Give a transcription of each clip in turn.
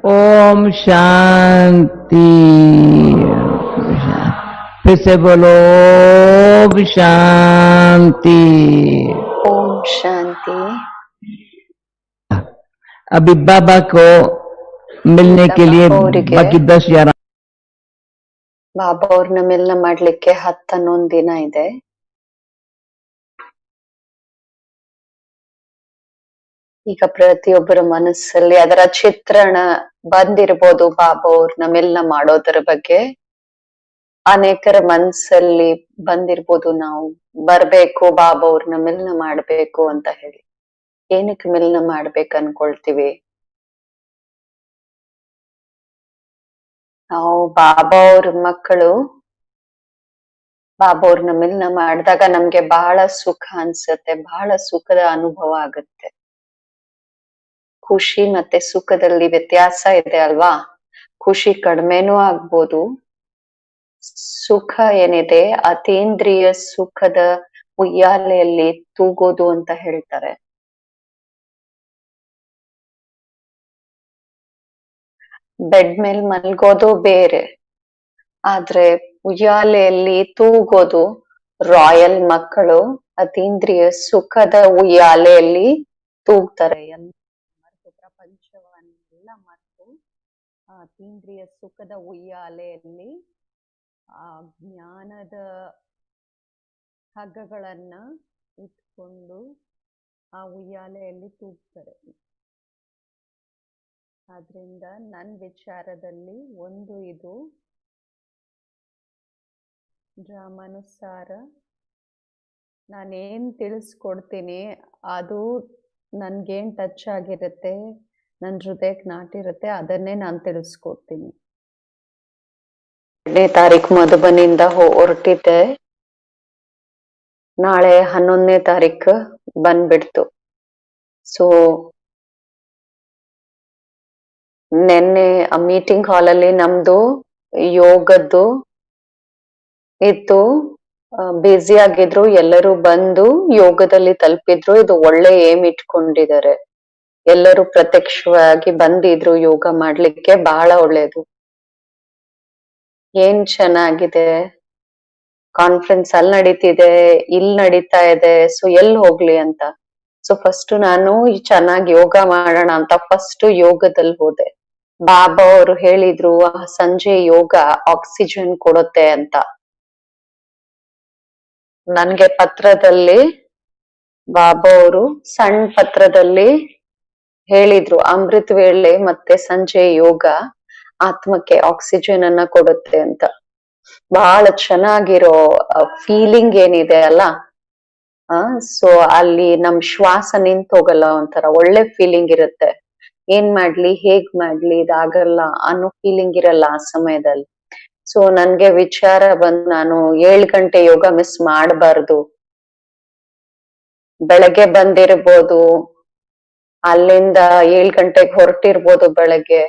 ओम शांति। फिर से बोलो ओम शांति। ओम शांति। अभी बाबा को मिलने के लिए बाकी 10-11 ಬಾಬಾ ಅವ್ರನ್ನ ಮಿಲನ ಮಾಡ್ಲಿಕ್ಕೆ 10-11 ದಿನ ಇದೆ. ಈಗ ಪ್ರತಿಯೊಬ್ಬರ ಮನಸ್ಸಲ್ಲಿ ಅದರ ಚಿತ್ರಣ ಬಂದಿರ್ಬೋದು. ಬಾಬಾ ಅವ್ರನ್ನ ಮಿಲನ ಮಾಡೋದರ ಬಗ್ಗೆ ಅನೇಕರ ಮನಸ್ಸಲ್ಲಿ ಬಂದಿರ್ಬೋದು, ನಾವು ಬರ್ಬೇಕು ಬಾಬಾ ಅವ್ರನ್ನ ಮಿಲನ ಮಾಡ್ಬೇಕು ಅಂತ ಹೇಳಿ. ಏನಕ್ಕೆ ಮಿಲನ ಮಾಡ್ಬೇಕು ಅನ್ಕೊಳ್ತೀವಿ ನಾವು? ಬಾಬಾ ಅವ್ರ ಮಕ್ಕಳು. ಬಾಬಾ ಅವ್ರನ್ನ ಮಿಲನ ಮಾಡಿದಾಗ ನಮ್ಗೆ ಬಹಳ ಸುಖ ಅನ್ಸುತ್ತೆ, ಬಹಳ ಸುಖದ ಅನುಭವ ಆಗುತ್ತೆ. ಖುಷಿ ಮತ್ತೆ ಸುಖದಲ್ಲಿ ವ್ಯತ್ಯಾಸ ಇದೆ ಅಲ್ವಾ? ಖುಷಿ ಕಡಿಮೆನೂ ಆಗ್ಬೋದು. ಸುಖ ಏನಿದೆ ಅತೀಂದ್ರಿಯ ಸುಖದ ಉಯ್ಯಾಲೆಯಲ್ಲಿ ತೂಗೋದು ಅಂತ ಹೇಳ್ತಾರೆ. ಬೆಡ್ ಮೇಲ್ ಮಲ್ಗೋದು ಬೇರೆ, ಆದ್ರೆ ಉಯ್ಯಾಲೆಯಲ್ಲಿ ತೂಗೋದು ರಾಯಲ್ ಮಕ್ಕಳು ಅತೀಂದ್ರಿಯ ಸುಖದ ಉಯ್ಯಾಲೆಯಲ್ಲಿ ತೂಗ್ತಾರೆ. ಪ್ರಪಂಚವನ್ನೆಲ್ಲ ಮರೆತು ಅತೀಂದ್ರಿಯ ಸುಖದ ಉಯ್ಯಾಲೆಯಲ್ಲಿ ಆ ಜ್ಞಾನದ ಹಗ್ಗಗಳನ್ನ ಇಟ್ಕೊಂಡು ಆ ಉಯ್ಯಾಲೆಯಲ್ಲಿ ತೂಗ್ತಾರೆ. ಆದ್ರಿಂದ ನನ್ನ ವಿಚಾರದಲ್ಲಿ ಒಂದು ಇದು ಡ್ರಾಮಾನುಸಾರ ನಾನೇನ್ ತಿಳಿಸ್ಕೊಡ್ತೀನಿ ಅದು ನನ್ಗೇನ್ ಟಚ್ ಆಗಿರುತ್ತೆ, ನನ್ನ ಹೃದಯಕ್ಕೆ ನಾಟಿರುತ್ತೆ, ಅದನ್ನೇ ನಾನು ತಿಳಿಸ್ಕೊಡ್ತೀನಿ. 2ನೇ ತಾರೀಕು ಮಧುಬನಿಂದ ಹೊರಟಿದ್ದೆ. ನಾಳೆ 11ನೇ ತಾರೀಕು ಬಂದ್ಬಿಡ್ತು. ಸೊ ನೆನ್ನೆ ಮೀಟಿಂಗ್ ಹಾಲಲ್ಲಿ ನಮ್ದು ಯೋಗದ್ದು ಇತ್ತು. ಬ್ಯುಸಿ ಆಗಿದ್ರು, ಎಲ್ಲರೂ ಬಂದು ಯೋಗದಲ್ಲಿ ತಲುಪಿದ್ರು. ಇದು ಒಳ್ಳೆ ಏಮ್ ಇಟ್ಕೊಂಡಿದ್ದಾರೆ. ಎಲ್ಲರೂ ಪ್ರತ್ಯಕ್ಷವಾಗಿ ಬಂದಿದ್ರು ಯೋಗ ಮಾಡ್ಲಿಕ್ಕೆ, ಬಹಳ ಒಳ್ಳೇದು. ಏನ್ ಚೆನ್ನಾಗಿದೆ. ಕಾನ್ಫರೆನ್ಸ್ ಅಲ್ಲಿ ನಡೀತಿದೆ, ಇಲ್ಲಿ ನಡೀತಾ ಇದೆ. ಸೊ ಎಲ್ಲಿ ಹೋಗ್ಲಿ ಅಂತ. ಸೊ ಫಸ್ಟ್ ನಾನು ಚೆನ್ನಾಗಿ ಯೋಗ ಮಾಡೋಣ ಅಂತ ಫಸ್ಟ್ ಯೋಗದಲ್ಲಿ ಹೋದೆ. ಬಾಬಾ ಅವರು ಹೇಳಿದ್ರು ಸಂಜೆ ಯೋಗ ಆಕ್ಸಿಜನ್ ಕೊಡುತ್ತೆ ಅಂತ. ನನ್ಗೆ ಪತ್ರದಲ್ಲಿ ಬಾಬಾ ಅವರು ಸಣ್ಣ ಪತ್ರದಲ್ಲಿ ಹೇಳಿದ್ರು, ಅಮೃತ ವೇಳೆ ಮತ್ತೆ ಸಂಜೆ ಯೋಗ ಆತ್ಮಕ್ಕೆ ಆಕ್ಸಿಜನ್ ಅನ್ನ ಕೊಡುತ್ತೆ ಅಂತ. ಬಹಳ ಚೆನ್ನಾಗಿರೋ ಫೀಲಿಂಗ್ ಏನಿದೆ ಅಲ್ಲ, ಸೊ ಅಲ್ಲಿ ನಮ್ ಶ್ವಾಸ ನಿಂತ್ ಹೋಗಲ್ಲ, ಒಂಥರ ಒಳ್ಳೆ ಫೀಲಿಂಗ್ ಇರುತ್ತೆ. ಏನ್ ಮಾಡ್ಲಿ, ಹೇಗ್ ಮಾಡ್ಲಿ, ಇದಾಗಲ್ಲ ಅನ್ನೋ ಫೀಲಿಂಗ್ ಇರಲ್ಲ ಆ ಸಮಯದಲ್ಲಿ. ಸೊ ನನ್ಗೆ ವಿಚಾರ ಬಂದ್, ನಾನು 7 ಗಂಟೆ ಯೋಗ ಮಿಸ್ ಮಾಡಬಾರ್ದು. ಬೆಳಗ್ಗೆ ಬಂದಿರ್ಬೋದು, ಅಲ್ಲಿಂದ 7 ಗಂಟೆಗೆ ಹೊರಟಿರ್ಬೋದು ಬೆಳಗ್ಗೆ.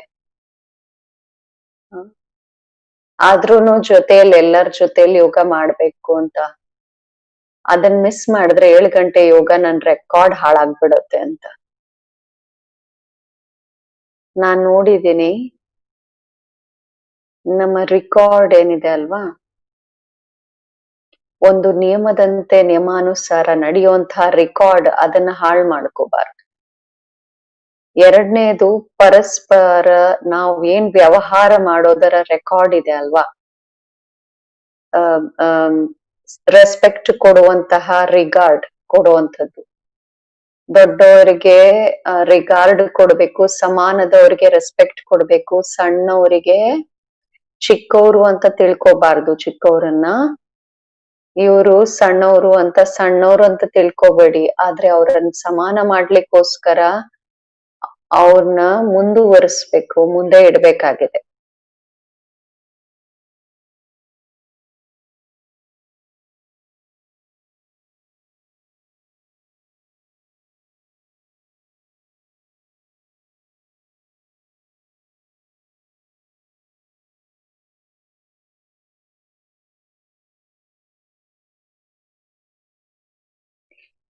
ಆದ್ರೂನು ಜೊತೆಯಲ್ಲಿ ಎಲ್ಲರ ಜೊತೆಯಲ್ಲಿ ಯೋಗ ಮಾಡ್ಬೇಕು ಅಂತ. ಅದನ್ನ ಮಿಸ್ ಮಾಡಿದ್ರೆ 7 ಗಂಟೆ ಯೋಗ ನನ್ ರೆಕಾರ್ಡ್ ಹಾಳಾಗ್ಬಿಡುತ್ತೆ ಅಂತ. ನಾನ್ ನೋಡಿದೀನಿ ನಮ್ಮ ರೆಕಾರ್ಡ್ ಏನಿದೆ ಅಲ್ವಾ, ಒಂದು ನಿಯಮದಂತೆ ನಿಯಮಾನುಸಾರ ನಡೆಯುವಂತಹ ರೆಕಾರ್ಡ್, ಅದನ್ನ ಹಾಳು ಮಾಡ್ಕೋಬಾರ್ದು. ಎರಡನೇದು ಪರಸ್ಪರ ನಾವು ಏನ್ ವ್ಯವಹಾರ ಮಾಡೋದರ ರೆಕಾರ್ಡ್ ಇದೆ ಅಲ್ವಾ, ರೆಸ್ಪೆಕ್ಟ್ ಕೊಡುವಂತಹ ರಿಗಾರ್ಡ್ ಕೊಡುವಂಥದ್ದು. ದೊಡ್ಡವರಿಗೆ ರಿಗಾರ್ಡ್ ಕೊಡ್ಬೇಕು, ಸಮಾನದವರಿಗೆ ರೆಸ್ಪೆಕ್ಟ್ ಕೊಡ್ಬೇಕು, ಸಣ್ಣವರಿಗೆ ಚಿಕ್ಕವರು ಅಂತ ತಿಳ್ಕೊಬಾರ್ದು. ಚಿಕ್ಕವರನ್ನ ಇವರು ಸಣ್ಣವರು ಅಂತ ತಿಳ್ಕೊಬೇಡಿ. ಆದ್ರೆ ಅವ್ರನ್ನ ಸಮಾನ ಮಾಡ್ಲಿಕ್ಕೋಸ್ಕರ ಅವ್ರನ್ನ ಮುಂದುವರಿಸ್ಬೇಕು, ಮುಂದೆ ಇಡ್ಬೇಕಾಗಿದೆ.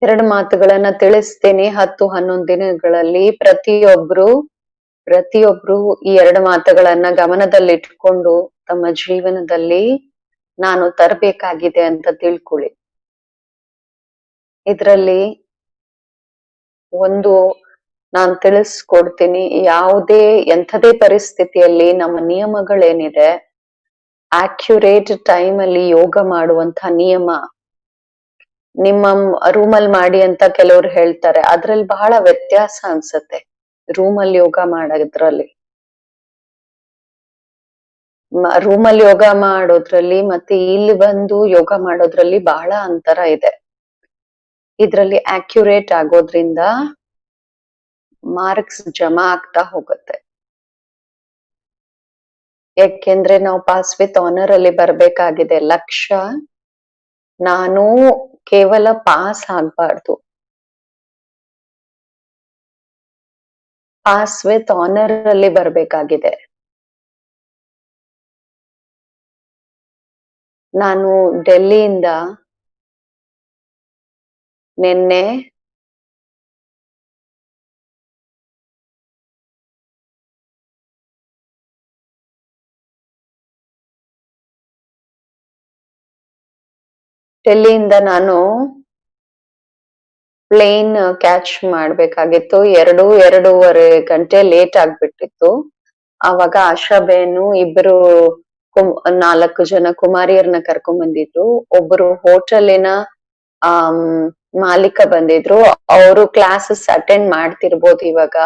ಎರಡು ಮಾತುಗಳನ್ನ ತಿಳಿಸ್ತೀನಿ. 10-11 ದಿನಗಳಲ್ಲಿ ಪ್ರತಿಯೊಬ್ರು ಈ ಎರಡು ಮಾತುಗಳನ್ನ ಗಮನದಲ್ಲಿಟ್ಕೊಂಡು ತಮ್ಮ ಜೀವನದಲ್ಲಿ ನಾನು ತರಬೇಕಾಗಿದೆ ಅಂತ ತಿಳ್ಕೊಳ್ಳಿ. ಇದ್ರಲ್ಲಿ ಒಂದು ನಾನ್ ತಿಳಿಸ್ಕೊಡ್ತೀನಿ. ಎಂಥದೇ ಪರಿಸ್ಥಿತಿಯಲ್ಲಿ ನಮ್ಮ ನಿಯಮಗಳೇನಿದೆ, ಆಕ್ಯುರೇಟ್ ಟೈಮ್ ಅಲ್ಲಿ ಯೋಗ ಮಾಡುವಂತ ನಿಯಮ ನಿಮ್ಮ ರೂಮಲ್ಲಿ ಮಾಡಿ ಅಂತ ಕೆಲವ್ರು ಹೇಳ್ತಾರೆ. ಅದ್ರಲ್ಲಿ ಬಹಳ ವ್ಯತ್ಯಾಸ ಅನ್ಸತ್ತೆ ರೂಮಲ್ಲಿ ಯೋಗ ಮಾಡೋದ್ರಲ್ಲಿ. ರೂಮಲ್ಲಿ ಯೋಗ ಮಾಡೋದ್ರಲ್ಲಿ ಮತ್ತೆ ಇಲ್ಲಿ ಬಂದು ಯೋಗ ಮಾಡೋದ್ರಲ್ಲಿ ಬಹಳ ಅಂತರ ಇದೆ. ಇದ್ರಲ್ಲಿ ಆಕ್ಯುರೇಟ್ ಆಗೋದ್ರಿಂದ ಮಾರ್ಕ್ಸ್ ಜಮಾ ಆಗ್ತಾ ಹೋಗುತ್ತೆ. ಯಾಕೆಂದ್ರೆ ನಾವು ಪಾಸ್ ವಿತ್ ಆನರ್ ಅಲ್ಲಿ ಬರ್ಬೇಕಾಗಿದೆ. ಲಕ್ಷ್ಯ ನಾನು ಕೇವಲ ಪಾಸ್ ಆಗ್ಬಾರ್ದು, ಪಾಸ್ ವಿತ್ ಆನರ್ ಅಲ್ಲಿ ಬರ್ಬೇಕಾಗಿದೆ. ನಾನು ಡೆಲ್ಲಿಯಿಂದ ನಿನ್ನೆ ನಾನು ಪ್ಲೇನ್ ಕ್ಯಾಚ್ ಮಾಡ್ಬೇಕಾಗಿತ್ತು. 2-2.5 ಗಂಟೆ ಲೇಟ್ ಆಗ್ಬಿಟ್ಟಿತ್ತು. ಅವಾಗ ಆಶಾಬೇನು ಇಬ್ರು 4 ಜನ ಕುಮಾರಿಯರನ್ನ ಕರ್ಕೊಂಡ್ ಬಂದಿದ್ರು. ಒಬ್ರು ಹೋಟೆಲಿನ ಮಾಲೀಕ ಬಂದಿದ್ರು. ಅವರು ಕ್ಲಾಸಸ್ ಅಟೆಂಡ್ ಮಾಡ್ತಿರ್ಬೋದು ಇವಾಗ.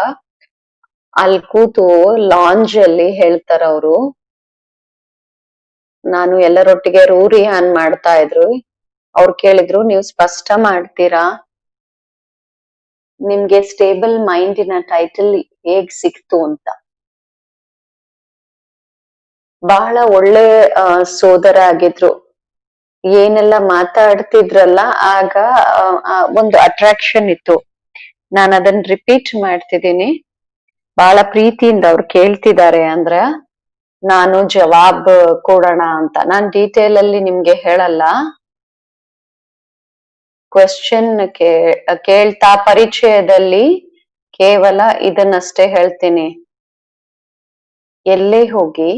ಅಲ್ಲಿ ಕೂತು ಲಾಂಜ್ ಅಲ್ಲಿ ಹೇಳ್ತಾರ ಅವರು. ನಾನು ಎಲ್ಲರೊಟ್ಟಿಗೆ ರೂರಿಯಾನ್ ಮಾಡ್ತಾ ಇದ್ರು. ಅವ್ರು ಕೇಳಿದ್ರು, ನೀವು ಸ್ಪಷ್ಟ ಮಾಡ್ತೀರಾ, ನಿಮ್ಗೆ ಸ್ಟೇಬಲ್ ಮೈಂಡಿನ ಟೈಟಲ್ ಹೇಗ್ ಸಿಕ್ತು ಅಂತ. ಬಹಳ ಒಳ್ಳೆ ಸೋದರ ಆಗಿದ್ರು. ಏನೆಲ್ಲ ಮಾತಾಡ್ತಿದ್ರಲ್ಲ ಆಗ ಒಂದು ಅಟ್ರಾಕ್ಷನ್ ಇತ್ತು. ನಾನು ಅದನ್ನ ರಿಪೀಟ್ ಮಾಡ್ತಿದ್ದೀನಿ. ಬಹಳ ಪ್ರೀತಿಯಿಂದ ಅವ್ರು ಕೇಳ್ತಿದ್ದಾರೆ ಅಂದ್ರ ನಾನು ಜವಾಬ್ ಕೊಡೋಣ ಅಂತ. ನಾನ್ ಡೀಟೇಲ್ ಅಲ್ಲಿ ನಿಮ್ಗೆ ಹೇಳಲ್ಲ. ಕ್ವೆಶ್ಚನ್ ಕೇಳ್ತಾ ಪರಿಚಯದಲ್ಲಿ ಕೇವಲ ಇದನ್ನಷ್ಟೇ ಹೇಳ್ತೀನಿ. ಎಲ್ಲೇ ಹೋಗಿ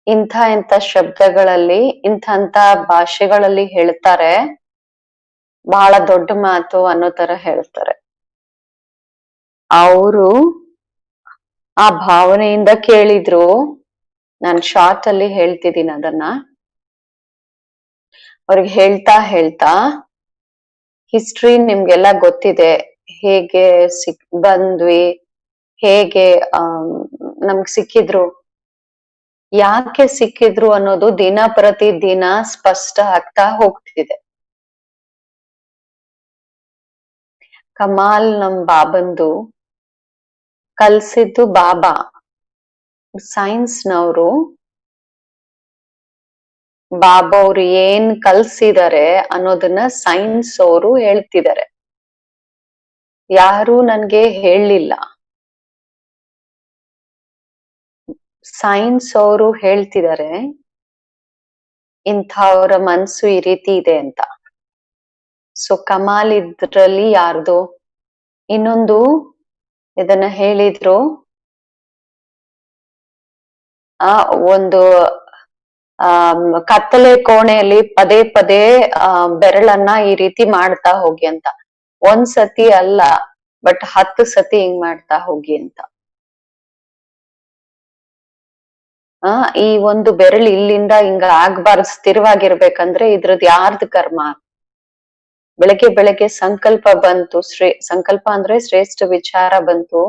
ಇಂಥ ಶಬ್ದಗಳಲ್ಲಿ ಇಂಥ ಭಾಷೆಗಳಲ್ಲಿ ಹೇಳ್ತಾರೆ, ಬಹಳ ದೊಡ್ಡ ಮಾತು ಅನ್ನೋ ತರ ಹೇಳ್ತಾರೆ. ಅವರು ಆ ಭಾವನೆಯಿಂದ ಕೇಳಿದ್ರು. ನಾನು ಶಾರ್ಟ್ ಅಲ್ಲಿ ಹೇಳ್ತಿದ್ದೀನಿ ಅದನ್ನ. ಅವ್ರಿಗೆ ಹೇಳ್ತಾ ಹಿಸ್ಟ್ರಿ ನಿಮ್ಗೆಲ್ಲ ಗೊತ್ತಿದೆ. ಹೇಗೆ ಬಂದ್ವಿ, ಹೇಗೆ ನಮ್ಗ್ ಸಿಕ್ಕಿದ್ರು, ಯಾಕೆ ಸಿಕ್ಕಿದ್ರು ಅನ್ನೋದು ದಿನ ಪ್ರತಿದಿನ ಸ್ಪಷ್ಟ ಆಗ್ತಾ ಹೋಗ್ತಿದೆ. ಕಮಾಲ್ ನಮ್ ಬಾಬಂದು ಕಲ್ಸಿದ್ದು ಬಾಬಾ ಸೈನ್ಸ್ನವರು. ಬಾಬಾ ಅವ್ರು ಏನ್ ಕಲ್ಸಿದಾರೆ ಅನ್ನೋದನ್ನ ಸೈನ್ಸ್ ಅವರು ಹೇಳ್ತಿದ್ದಾರೆ. ಯಾರು ನನ್ಗೆ ಹೇಳಲಿಲ್ಲ. ಸೈನ್ಸ್ ಅವರು ಹೇಳ್ತಿದ್ದಾರೆ ಇಂಥವ್ರ ಮನ್ಸು ಈ ರೀತಿ ಇದೆ ಅಂತ. ಸೊ ಕಮಾಲ್ ಇದ್ರಲ್ಲಿ ಯಾರ್ದು. ಇನ್ನೊಂದು ಇದನ್ನ ಹೇಳಿದ್ರು, ಒಂದು ಕತ್ತಲೆ ಕೋಣೆಯಲ್ಲಿ ಪದೇ ಪದೇ ಬೆರಳನ್ನ ಈ ರೀತಿ ಮಾಡ್ತಾ ಹೋಗಿ ಅಂತ. 1 ಸತಿ ಅಲ್ಲ, ಬಟ್ 10 ಸತಿ ಹಿಂಗ್ ಮಾಡ್ತಾ ಹೋಗಿ ಅಂತ. ಈ ಒಂದು ಬೆರಳು ಇಲ್ಲಿಂದ ಹಿಂಗ ಆಗ್ಬಾರ್ದು, ಸ್ಥಿರವಾಗಿರ್ಬೇಕಂದ್ರೆ ಇದ್ರದ್ ಯಾರ್ದು ಕರ್ಮ. ಬೆಳಗ್ಗೆ ಸಂಕಲ್ಪ ಬಂತು. ಸಂಕಲ್ಪ ಅಂದ್ರೆ ಶ್ರೇಷ್ಠ ವಿಚಾರ ಬಂತು.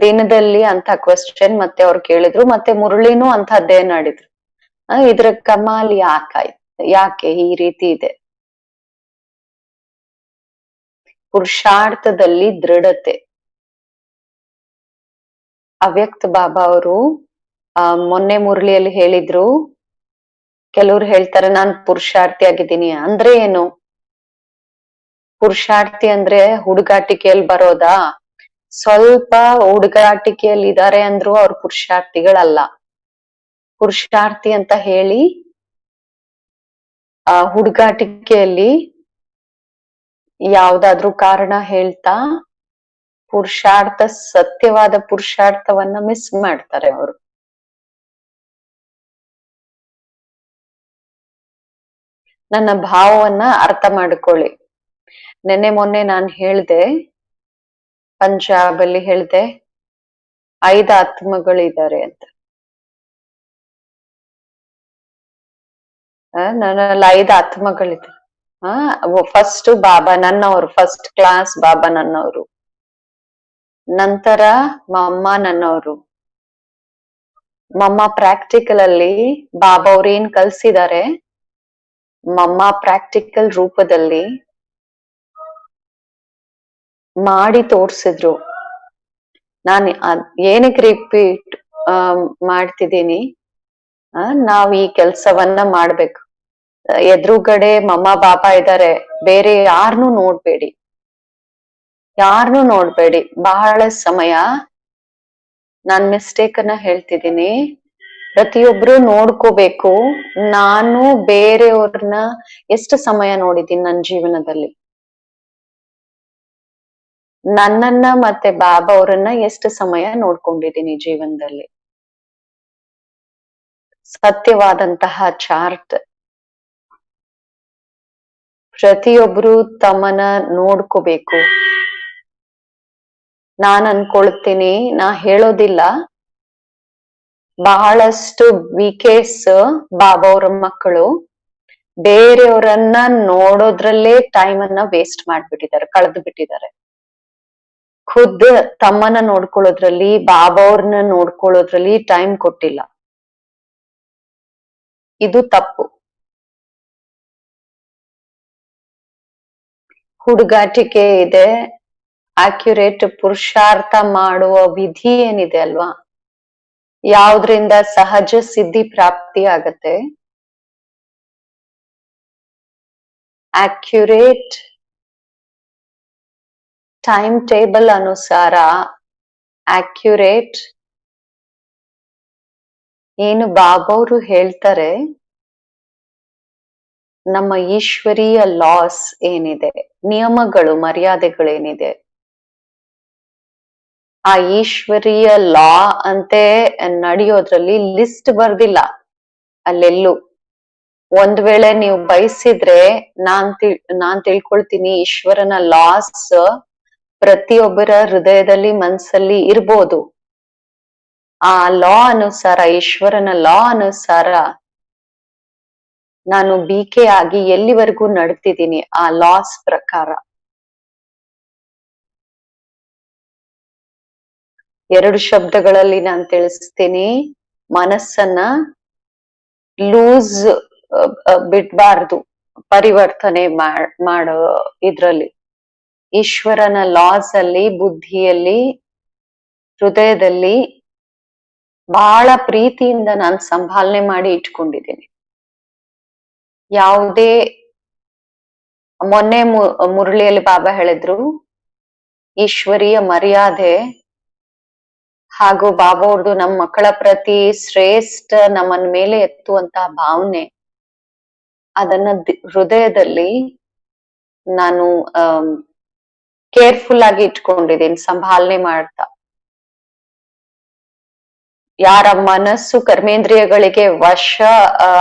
ದಿನದಲ್ಲಿ ಅಂತ ಕ್ವೆಶ್ಚನ್ ಮತ್ತೆ ಅವ್ರು ಕೇಳಿದ್ರು. ಮತ್ತೆ ಮುರಳಿನೂ ಅಂತದ್ದೇ ನಾಡಿದ್ರು. ಇದ್ರ ಕಮಾಲ್ ಯಾಕೆ ಈ ರೀತಿ ಇದೆ. ಪುರುಷಾರ್ಥದಲ್ಲಿ ದೃಢತೆ. ಅವ್ಯಕ್ತ ಬಾಬಾ ಅವರು ಮೊನ್ನೆ ಮುರಳಿಯಲ್ಲಿ ಹೇಳಿದ್ರು. ಕೆಲವ್ರು ಹೇಳ್ತಾರೆ ನಾನ್ ಪುರುಷಾರ್ಥಿ ಆಗಿದ್ದೀನಿ ಅಂದ್ರೆ ಏನು. ಪುರುಷಾರ್ಥಿ ಅಂದ್ರೆ ಹುಡುಗಾಟಿಕೆಯಲ್ಲಿ ಬರೋದಾ. ಸ್ವಲ್ಪ ಹುಡುಗಾಟಿಕೆಯಲ್ಲಿ ಇದಾರೆ ಅಂದ್ರು ಅವ್ರ ಪುರುಷಾರ್ಥಿಗಳಲ್ಲ. ಪುರುಷಾರ್ಥಿ ಅಂತ ಹೇಳಿ ಆ ಹುಡುಗಾಟಿಕೆಯಲ್ಲಿ ಯಾವ್ದಾದ್ರೂ ಕಾರಣ ಹೇಳ್ತಾ ಸತ್ಯವಾದ ಪುರುಷಾರ್ಥವನ್ನ ಮಿಸ್ ಮಾಡ್ತಾರೆ ಅವರು. ನನ್ನ ಭಾವವನ್ನ ಅರ್ಥ ಮಾಡ್ಕೊಳ್ಳಿ. ಮೊನ್ನೆ ನಾನ್ ಹೇಳ್ದೆ, ಪಂಜಾಬ್ ಅಲ್ಲಿ ಹೇಳ್ದೆ 5 ಆತ್ಮಗಳಿದ್ದಾರೆ ಅಂತ. ನನ್ನಲ್ಲಿ 5 ಆತ್ಮಗಳಿದೆ. ಫಸ್ಟ್ ಬಾಬಾ ನನ್ನವರು, ಫಸ್ಟ್ ಕ್ಲಾಸ್ ಬಾಬಾ ನನ್ನವರು, ನಂತರ ಮಮ್ಮ ನನ್ನವರು. ಮಮ್ಮ ಪ್ರಾಕ್ಟಿಕಲ್ ಅಲ್ಲಿ ಬಾಬಾ ಅವ್ರು ಏನ್ ಕಲ್ಸಿದ್ದಾರೆ, ಮಮ್ಮ ಪ್ರಾಕ್ಟಿಕಲ್ ರೂಪದಲ್ಲಿ ಮಾಡಿ ತೋರ್ಸಿದ್ರು. ನಾನು ಏನಕ್ಕೆ ರಿಪೀಟ್ ಮಾಡ್ತಿದ್ದೀನಿ, ನಾವ್ ಈ ಕೆಲ್ಸವನ್ನ ಮಾಡ್ಬೇಕು. ಎದುರುಗಡೆ ಮಮ್ಮ ಬಾಬಾ ಇದ್ದಾರೆ, ಬೇರೆ ಯಾರನ್ನೂ ನೋಡ್ಬೇಡಿ, ಬಹಳ ಸಮಯ ನಾನ್ ಮಿಸ್ಟೇಕ್ ಅನ್ನ ಹೇಳ್ತಿದ್ದೀನಿ. ಪ್ರತಿಯೊಬ್ರು ನೋಡ್ಕೋಬೇಕು. ನಾನು ಬೇರೆಯವ್ರನ್ನ ಎಷ್ಟು ಸಮಯ ನೋಡಿದ್ದೀನಿ ನನ್ನ ಜೀವನದಲ್ಲಿ, ನನ್ನನ್ನ ಮತ್ತೆ ಬಾಬಾ ಅವರನ್ನ ಎಷ್ಟು ಸಮಯ ನೋಡ್ಕೊಂಡಿದ್ದೀನಿ ಜೀವನದಲ್ಲಿ. ಸತ್ಯವಾದಂತಹ ಚಾರ್ಟ್. ಪ್ರತಿಯೊಬ್ರು ತಮ್ಮನ್ನ ನೋಡ್ಕೋಬೇಕು. ನಾನ್ ಅನ್ಕೊಳ್ತೀನಿ, ನಾ ಹೇಳೋದಿಲ್ಲ, ಬಹಳಷ್ಟು ವಿಕೇಸ್ ಬಾಬಾ ಅವರ ಮಕ್ಕಳು ಬೇರೆಯವರನ್ನ ನೋಡೋದ್ರಲ್ಲೇ ಟೈಮ್ ಅನ್ನ ವೇಸ್ಟ್ ಮಾಡ್ಬಿಟ್ಟಿದ್ದಾರೆ, ಕಳೆದು ಬಿಟ್ಟಿದ್ದಾರೆ. ಖುದ್ ತಮ್ಮನ್ನ ನೋಡ್ಕೊಳ್ಳೋದ್ರಲ್ಲಿ, ಬಾಬಾ ಅವ್ರನ್ನ ನೋಡ್ಕೊಳ್ಳೋದ್ರಲ್ಲಿ ಟೈಮ್ ಕೊಟ್ಟಿಲ್ಲ. ಇದು ತಪ್ಪು. ಹುಡುಗಾಟಿಕೆ ಇದೆ, ಅಕ್ಯುರೇಟ್ ಪುರುಷಾರ್ಥ ಮಾಡುವ ವಿಧಿ ಏನಿದೆ ಅಲ್ವಾ, ಯಾವ್ದ್ರಿಂದ ಸಹಜ ಸಿದ್ಧಿ ಪ್ರಾಪ್ತಿ ಆಗತ್ತೆ. ಅಕ್ಯುರೇಟ್ ಟೈಮ್ ಟೇಬಲ್ ಅನುಸಾರ, ಅಕ್ಯುರೇಟ್ ಏನು ಬಾಬಾ ಅವರು ಹೇಳ್ತಾರೆ, ನಮ್ಮ ಈಶ್ವರೀಯ ಲಾಸ್ ಏನಿದೆ, ನಿಯಮಗಳು ಮರ್ಯಾದೆಗಳೇನಿದೆ, ಆ ಈಶ್ವರೀಯ ಲಾ ಅಂತೆ ನಡೆಯೋದ್ರಲ್ಲಿ ಲಿಸ್ಟ್ ಬರ್ದಿಲ್ಲ ಅಲ್ಲೆಲ್ಲೂ. ಒಂದ್ ವೇಳೆ ನೀವು ಬಯಸಿದ್ರೆ ನಾನ್ ತಿಳ್ಕೊಳ್ತೀನಿ, ಈಶ್ವರನ ಲಾಸ್ ಪ್ರತಿಯೊಬ್ಬರ ಹೃದಯದಲ್ಲಿ ಮನಸ್ಸಲ್ಲಿ ಇರ್ಬೋದು. ಆ ಲಾ ಅನುಸಾರ, ಈಶ್ವರನ ಲಾ ಅನುಸಾರ ನಾನು ಬಿಕೆ ಆಗಿ ಎಲ್ಲಿವರೆಗೂ ನಡ್ತಿದ್ದೀನಿ ಆ ಲಾಸ್ ಪ್ರಕಾರ. 2 ಶಬ್ದಗಳಲ್ಲಿ ನಾನು ತಿಳಿಸ್ತೀನಿ. ಮನಸ್ಸನ್ನ ಲೂಸ್ ಬಿಡ್ಬಾರ್ದು, ಪರಿವರ್ತನೆ ಮಾಡೋ ಇದ್ರಲ್ಲಿ. ಈಶ್ವರನ ಲಾಸ್ ಅಲ್ಲಿ, ಬುದ್ಧಿಯಲ್ಲಿ, ಹೃದಯದಲ್ಲಿ ಬಹಳ ಪ್ರೀತಿಯಿಂದ ನಾನು ಸಂಭಾಲನೆ ಮಾಡಿ ಇಟ್ಕೊಂಡಿದ್ದೀನಿ. ಯಾವುದೇ ಮೊನ್ನೆ ಮುರಳಿಯಲ್ಲಿ ಬಾಬಾ ಹೇಳಿದ್ರು, ಈಶ್ವರೀಯ ಮರ್ಯಾದೆ ಹಾಗೂ ಬಾಬಾ ಅವ್ರದ್ದು ನಮ್ಮ ಮಕ್ಕಳ ಪ್ರತಿ ಶ್ರೇಷ್ಠ ನಮ್ಮನ್ ಮೇಲೆ ಎತ್ತುವಂತಹ ಭಾವನೆ, ಅದನ್ನ ಹೃದಯದಲ್ಲಿ ನಾನು ಕೇರ್ಫುಲ್ ಆಗಿ ಇಟ್ಕೊಂಡಿದ್ದೀನಿ, ಸಂಭಾಲನೆ ಮಾಡ್ತಾ. ಯಾರ ಮನಸ್ಸು ಕರ್ಮೇಂದ್ರಿಯಗಳಿಗೆ ವಶ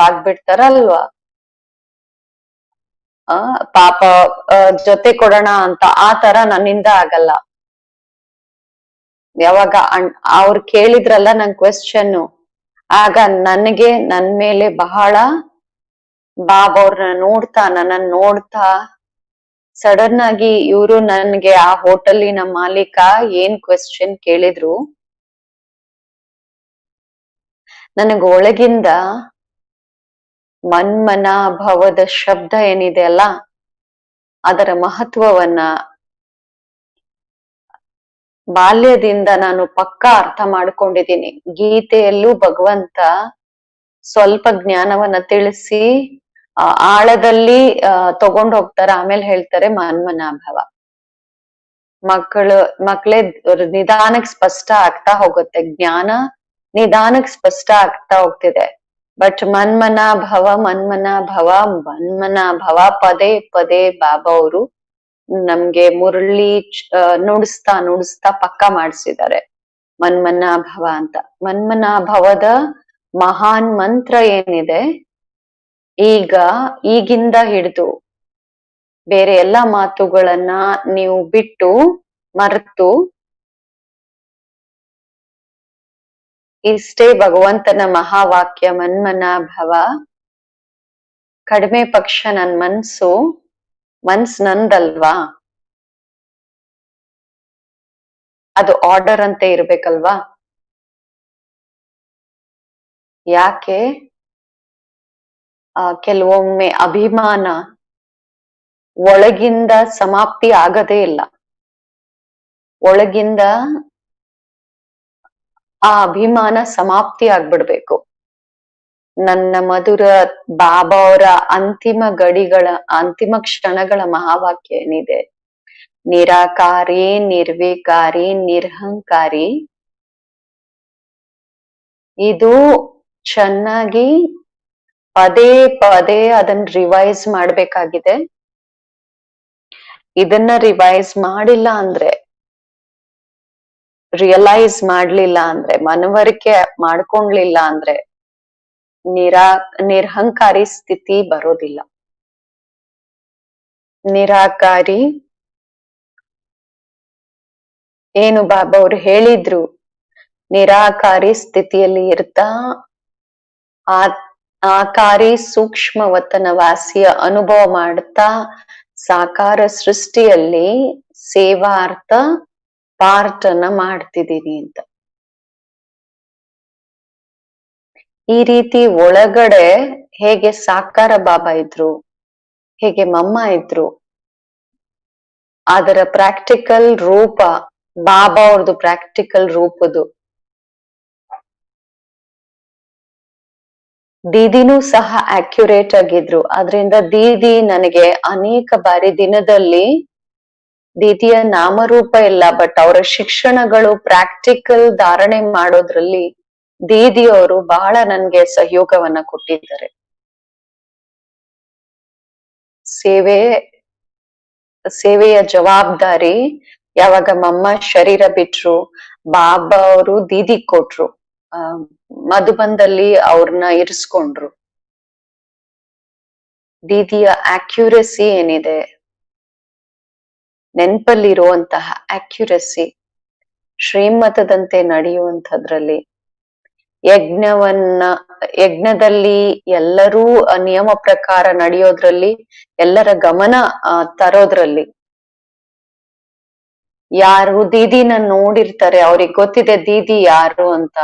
ಆಗ್ಬಿಡ್ತಾರಲ್ವಾ, ಪಾಪ ಜೊತೆ ಕೊಡೋಣ ಅಂತ, ಆ ತರ ನನ್ನಿಂದ ಆಗಲ್ಲ. ಯಾವಾಗ ಅವ್ರು ಕೇಳಿದ್ರಲ್ಲ ನನ್ ಕ್ವೆಶ್ಚನ್, ಆಗ ನನಗೆ ನನ್ ಮೇಲೆ ಬಹಳ ಬಾಬಾ ಅವ್ರನ್ನ ನೋಡ್ತಾ, ನನ್ನನ್ ನೋಡ್ತಾ ಸಡನ್ ಆಗಿ ಇವ್ರು ನನ್ಗೆ ಆ ಹೋಟೆಲಿನ ಮಾಲೀಕ ಏನ್ ಕ್ವೆಶ್ಚನ್ ಕೇಳಿದ್ರು, ನನಗ ಒಳಗಿಂದ ಮನ್ಮನ ಭವದ ಶಬ್ದ ಏನಿದೆ ಅಲ್ಲ, ಅದರ ಮಹತ್ವವನ್ನ ಬಾಲ್ಯದಿಂದ ನಾನು ಪಕ್ಕಾ ಅರ್ಥ ಮಾಡ್ಕೊಂಡಿದ್ದೀನಿ. ಗೀತೆಯಲ್ಲೂ ಭಗವಂತ ಸ್ವಲ್ಪ ಜ್ಞಾನವನ್ನ ತಿಳಿಸಿ ಆಳದಲ್ಲಿ ತಗೊಂಡ್ ಹೋಗ್ತಾರೆ, ಆಮೇಲೆ ಹೇಳ್ತಾರೆ ಮನ್ಮನಾಭವ. ಮಕ್ಕಳೇ ನಿಧಾನಕ್ ಸ್ಪಷ್ಟ ಆಗ್ತಾ ಹೋಗುತ್ತೆ, ಜ್ಞಾನ ನಿಧಾನಕ್ ಸ್ಪಷ್ಟ ಆಗ್ತಾ ಹೋಗ್ತಿದೆ. ಬಟ್ ಮನ್ಮನ ಭವ ಪದೇ ಪದೇ ಬಾಬಾ ಅವರು ನಮ್ಗೆ ಮುರಳಿ ನುಡಿಸ್ತಾ ನುಡಿಸ್ತಾ ಪಕ್ಕ ಮಾಡ್ಸಿದ್ದಾರೆ ಮನ್ಮನ ಭವ ಅಂತ. ಮನ್ಮನ ಭವದ ಮಹಾನ್ ಮಂತ್ರ ಏನಿದೆ, ಈಗಿಂದ ಹಿಡಿದು ಬೇರೆ ಎಲ್ಲಾ ಮಾತುಗಳನ್ನ ನೀವು ಬಿಟ್ಟು ಮರೆತು ಇಷ್ಟೇ ಭಗವಂತನ ಮಹಾವಾಕ್ಯ ಮನ್ಮನ ಭವ. ಕಡಿಮೆ ಪಕ್ಷ ನನ್ ಮನ್ಸ್ ನಂದಲ್ವಾ, ಅದು ಆರ್ಡರ್ ಅಂತ ಇರ್ಬೇಕಲ್ವಾ. ಯಾಕೆ ಕೆಲವೊಮ್ಮೆ ಅಭಿಮಾನ ಒಳಗಿಂದ ಸಮಾಪ್ತಿ ಆಗದೇ ಇಲ್ಲ. ಒಳಗಿಂದ ಆ ಅಭಿಮಾನ ಸಮಾಪ್ತಿ ಆಗ್ಬಿಡ್ಬೇಕು. ನನ್ನ ಮಧುರ ಬಾಬಾ ಅವರ ಅಂತಿಮ ಕ್ಷಣಗಳ ಮಹಾವಾಕ್ಯ ಏನಿದೆ, ನಿರಾಕಾರಿ ನಿರ್ವಿಕಾರಿ ನಿರಹಂಕಾರಿ, ಇದು ಚೆನ್ನಾಗಿ ಪದೇ ಪದೇ ಅದನ್ನ ರಿವೈಸ್ ಮಾಡ್ಬೇಕಾಗಿದೆ. ಇದನ್ನ ರಿವೈಸ್ ಮಾಡಿಲ್ಲ ಅಂದ್ರೆ, ರಿಯಲೈಸ್ ಮಾಡ್ಲಿಲ್ಲ ಅಂದ್ರೆ, ಮನವರಿಕೆ ಮಾಡ್ಕೊಂಡ್ಲಿಲ್ಲ ಅಂದ್ರೆ ನಿರಹಂಕಾರಿ ಸ್ಥಿತಿ ಬರೋದಿಲ್ಲ. ನಿರಾಕಾರಿ ಏನು ಬಾಬಾ ಅವ್ರು ಹೇಳಿದ್ರು, ನಿರಾಕಾರಿ ಸ್ಥಿತಿಯಲ್ಲಿ ಇರ್ತಾ ಆಕಾರಿ ಸೂಕ್ಷ್ಮವತನ ವಾಸಿಯ ಅನುಭವ ಮಾಡ್ತಾ ಸಾಕಾರ ಸೃಷ್ಟಿಯಲ್ಲಿ ಸೇವಾರ್ಥ ಪಾರ್ಟನ್ನ ಮಾಡ್ತಿದ್ದೀನಿ ಅಂತ. ಈ ರೀತಿ ಒಳಗಡೆ ಹೇಗೆ ಸಾಕಾರ ಬಾಬಾ ಇದ್ರು, ಹೇಗೆ ಮಮ್ಮ ಇದ್ರು, ಅದರ ಪ್ರಾಕ್ಟಿಕಲ್ ರೂಪ ಬಾಬಾ ಅವ್ರದ್ದು ಪ್ರಾಕ್ಟಿಕಲ್ ರೂಪದು. ದೀದಿನೂ ಸಹ ಅಕ್ಯುರೇಟ್ ಆಗಿದ್ರು. ಆದ್ರಿಂದ ದೀದಿ ನನಗೆ ಅನೇಕ ಬಾರಿ ದಿನದಲ್ಲಿ ದೀದಿಯ ನಾಮರೂಪ ಇಲ್ಲ, ಬಟ್ ಅವರ ಶಿಕ್ಷಣಗಳು ಪ್ರಾಕ್ಟಿಕಲ್ ಧಾರಣೆ ಮಾಡೋದ್ರಲ್ಲಿ ದೀದಿಯವರು ಬಹಳ ನನ್ಗೆ ಸಹಯೋಗವನ್ನ ಕೊಟ್ಟಿದ್ದಾರೆ. ಸೇವೆಯ ಜವಾಬ್ದಾರಿ ಯಾವಾಗ ಮಮ್ಮ ಶರೀರ ಬಿಟ್ರು, ಬಾಬಾ ಅವರು ದೀದಿ ಕೊಟ್ರು, ಮಧುಬನ್ದಲ್ಲಿ ಅವ್ರನ್ನ ಇರಿಸ್ಕೊಂಡ್ರು. ದೀದಿಯ ಅಕ್ಯುರಸಿ ಏನಿದೆ, ನೆನ್ಪಲ್ಲಿರುವಂತಹ ಅಕ್ಯುರಸಿ, ಶ್ರೀಮತದಂತೆ ನಡೆಯುವಂಥದ್ರಲ್ಲಿ, ಯಜ್ಞದಲ್ಲಿ ಎಲ್ಲರೂ ನಿಯಮ ಪ್ರಕಾರ ನಡೆಯೋದ್ರಲ್ಲಿ, ಎಲ್ಲರ ಗಮನ ತರೋದ್ರಲ್ಲಿ, ಯಾರು ದೀದಿನ ನೋಡಿರ್ತಾರೆ ಅವ್ರಿಗೆ ಗೊತ್ತಿದೆ ದೀದಿ ಯಾರು ಅಂತ.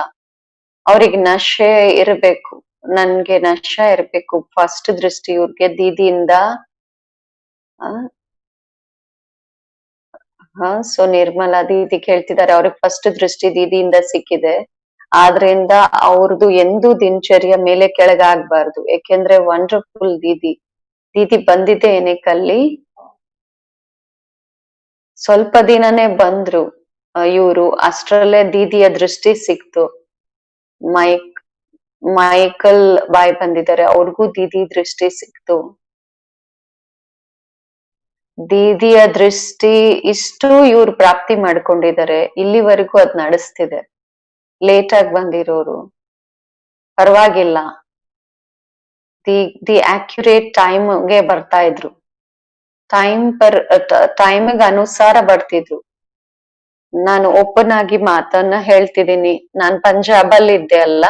ಅವ್ರಿಗೆ ನಶೆ ಇರ್ಬೇಕು, ನನ್ಗೆ ನಶೆ ಇರ್ಬೇಕು ಫಸ್ಟ್ ದೃಷ್ಟಿ ಇವ್ರಿಗೆ ದೀದಿಯಿಂದ. ಸೊ ನಿರ್ಮಲಾ ದೀದಿ ಕೇಳ್ತಿದ್ದಾರೆ, ಅವ್ರಿಗೆ ಫಸ್ಟ್ ದೃಷ್ಟಿ ದೀದಿಯಿಂದ ಸಿಕ್ಕಿದೆ. ಆದ್ರಿಂದ ಅವ್ರದ್ದು ಎಂದೂ ದಿನಚರ್ಯ ಮೇಲೆ ಕೆಳಗಾಗ್ಬಾರ್ದು. ಯಾಕೆಂದ್ರೆ ವಂಡರ್ಫುಲ್ ದೀದಿ ಬಂದಿದೆ ಏನಕ್ಕಲ್ಲಿ, ಸ್ವಲ್ಪ ದಿನನೇ ಬಂದ್ರು ಇವ್ರು, ಅಷ್ಟ್ರಲ್ಲೇ ದೀದಿಯ ದೃಷ್ಟಿ ಸಿಕ್ತು. ಮೈಕಲ್ ಬಾಯ್ ಬಂದಿದ್ದಾರೆ, ಅವ್ರಿಗೂ ದೀದಿ ದೃಷ್ಟಿ ಸಿಕ್ತು. ದೀದಿಯ ದೃಷ್ಟಿ ಇಷ್ಟು ಇವ್ರು ಪ್ರಾಪ್ತಿ ಮಾಡ್ಕೊಂಡಿದ್ದಾರೆ. ಇಲ್ಲಿವರೆಗೂ ಅದ್ ನಡೆಸ್ತಿದೆ. ಲೇಟ್ ಆಗಿ ಬಂದಿರೋರು ಪರವಾಗಿಲ್ಲ, ದಿ ಅಕ್ಯುರೇಟ್ ಟೈಮ್ಗೆ ಬರ್ತಾ ಇದ್ರು, ಟೈಮ್ಗೆ ಅನುಸಾರ ಬರ್ತಿದ್ರು. ನಾನು ಓಪನ್ ಆಗಿ ಮಾತನ್ನ ಹೇಳ್ತಿದ್ದೀನಿ, ನಾನ್ ಪಂಜಾಬಲ್ಲಿ ಇದ್ದೆ ಅಲ್ಲ,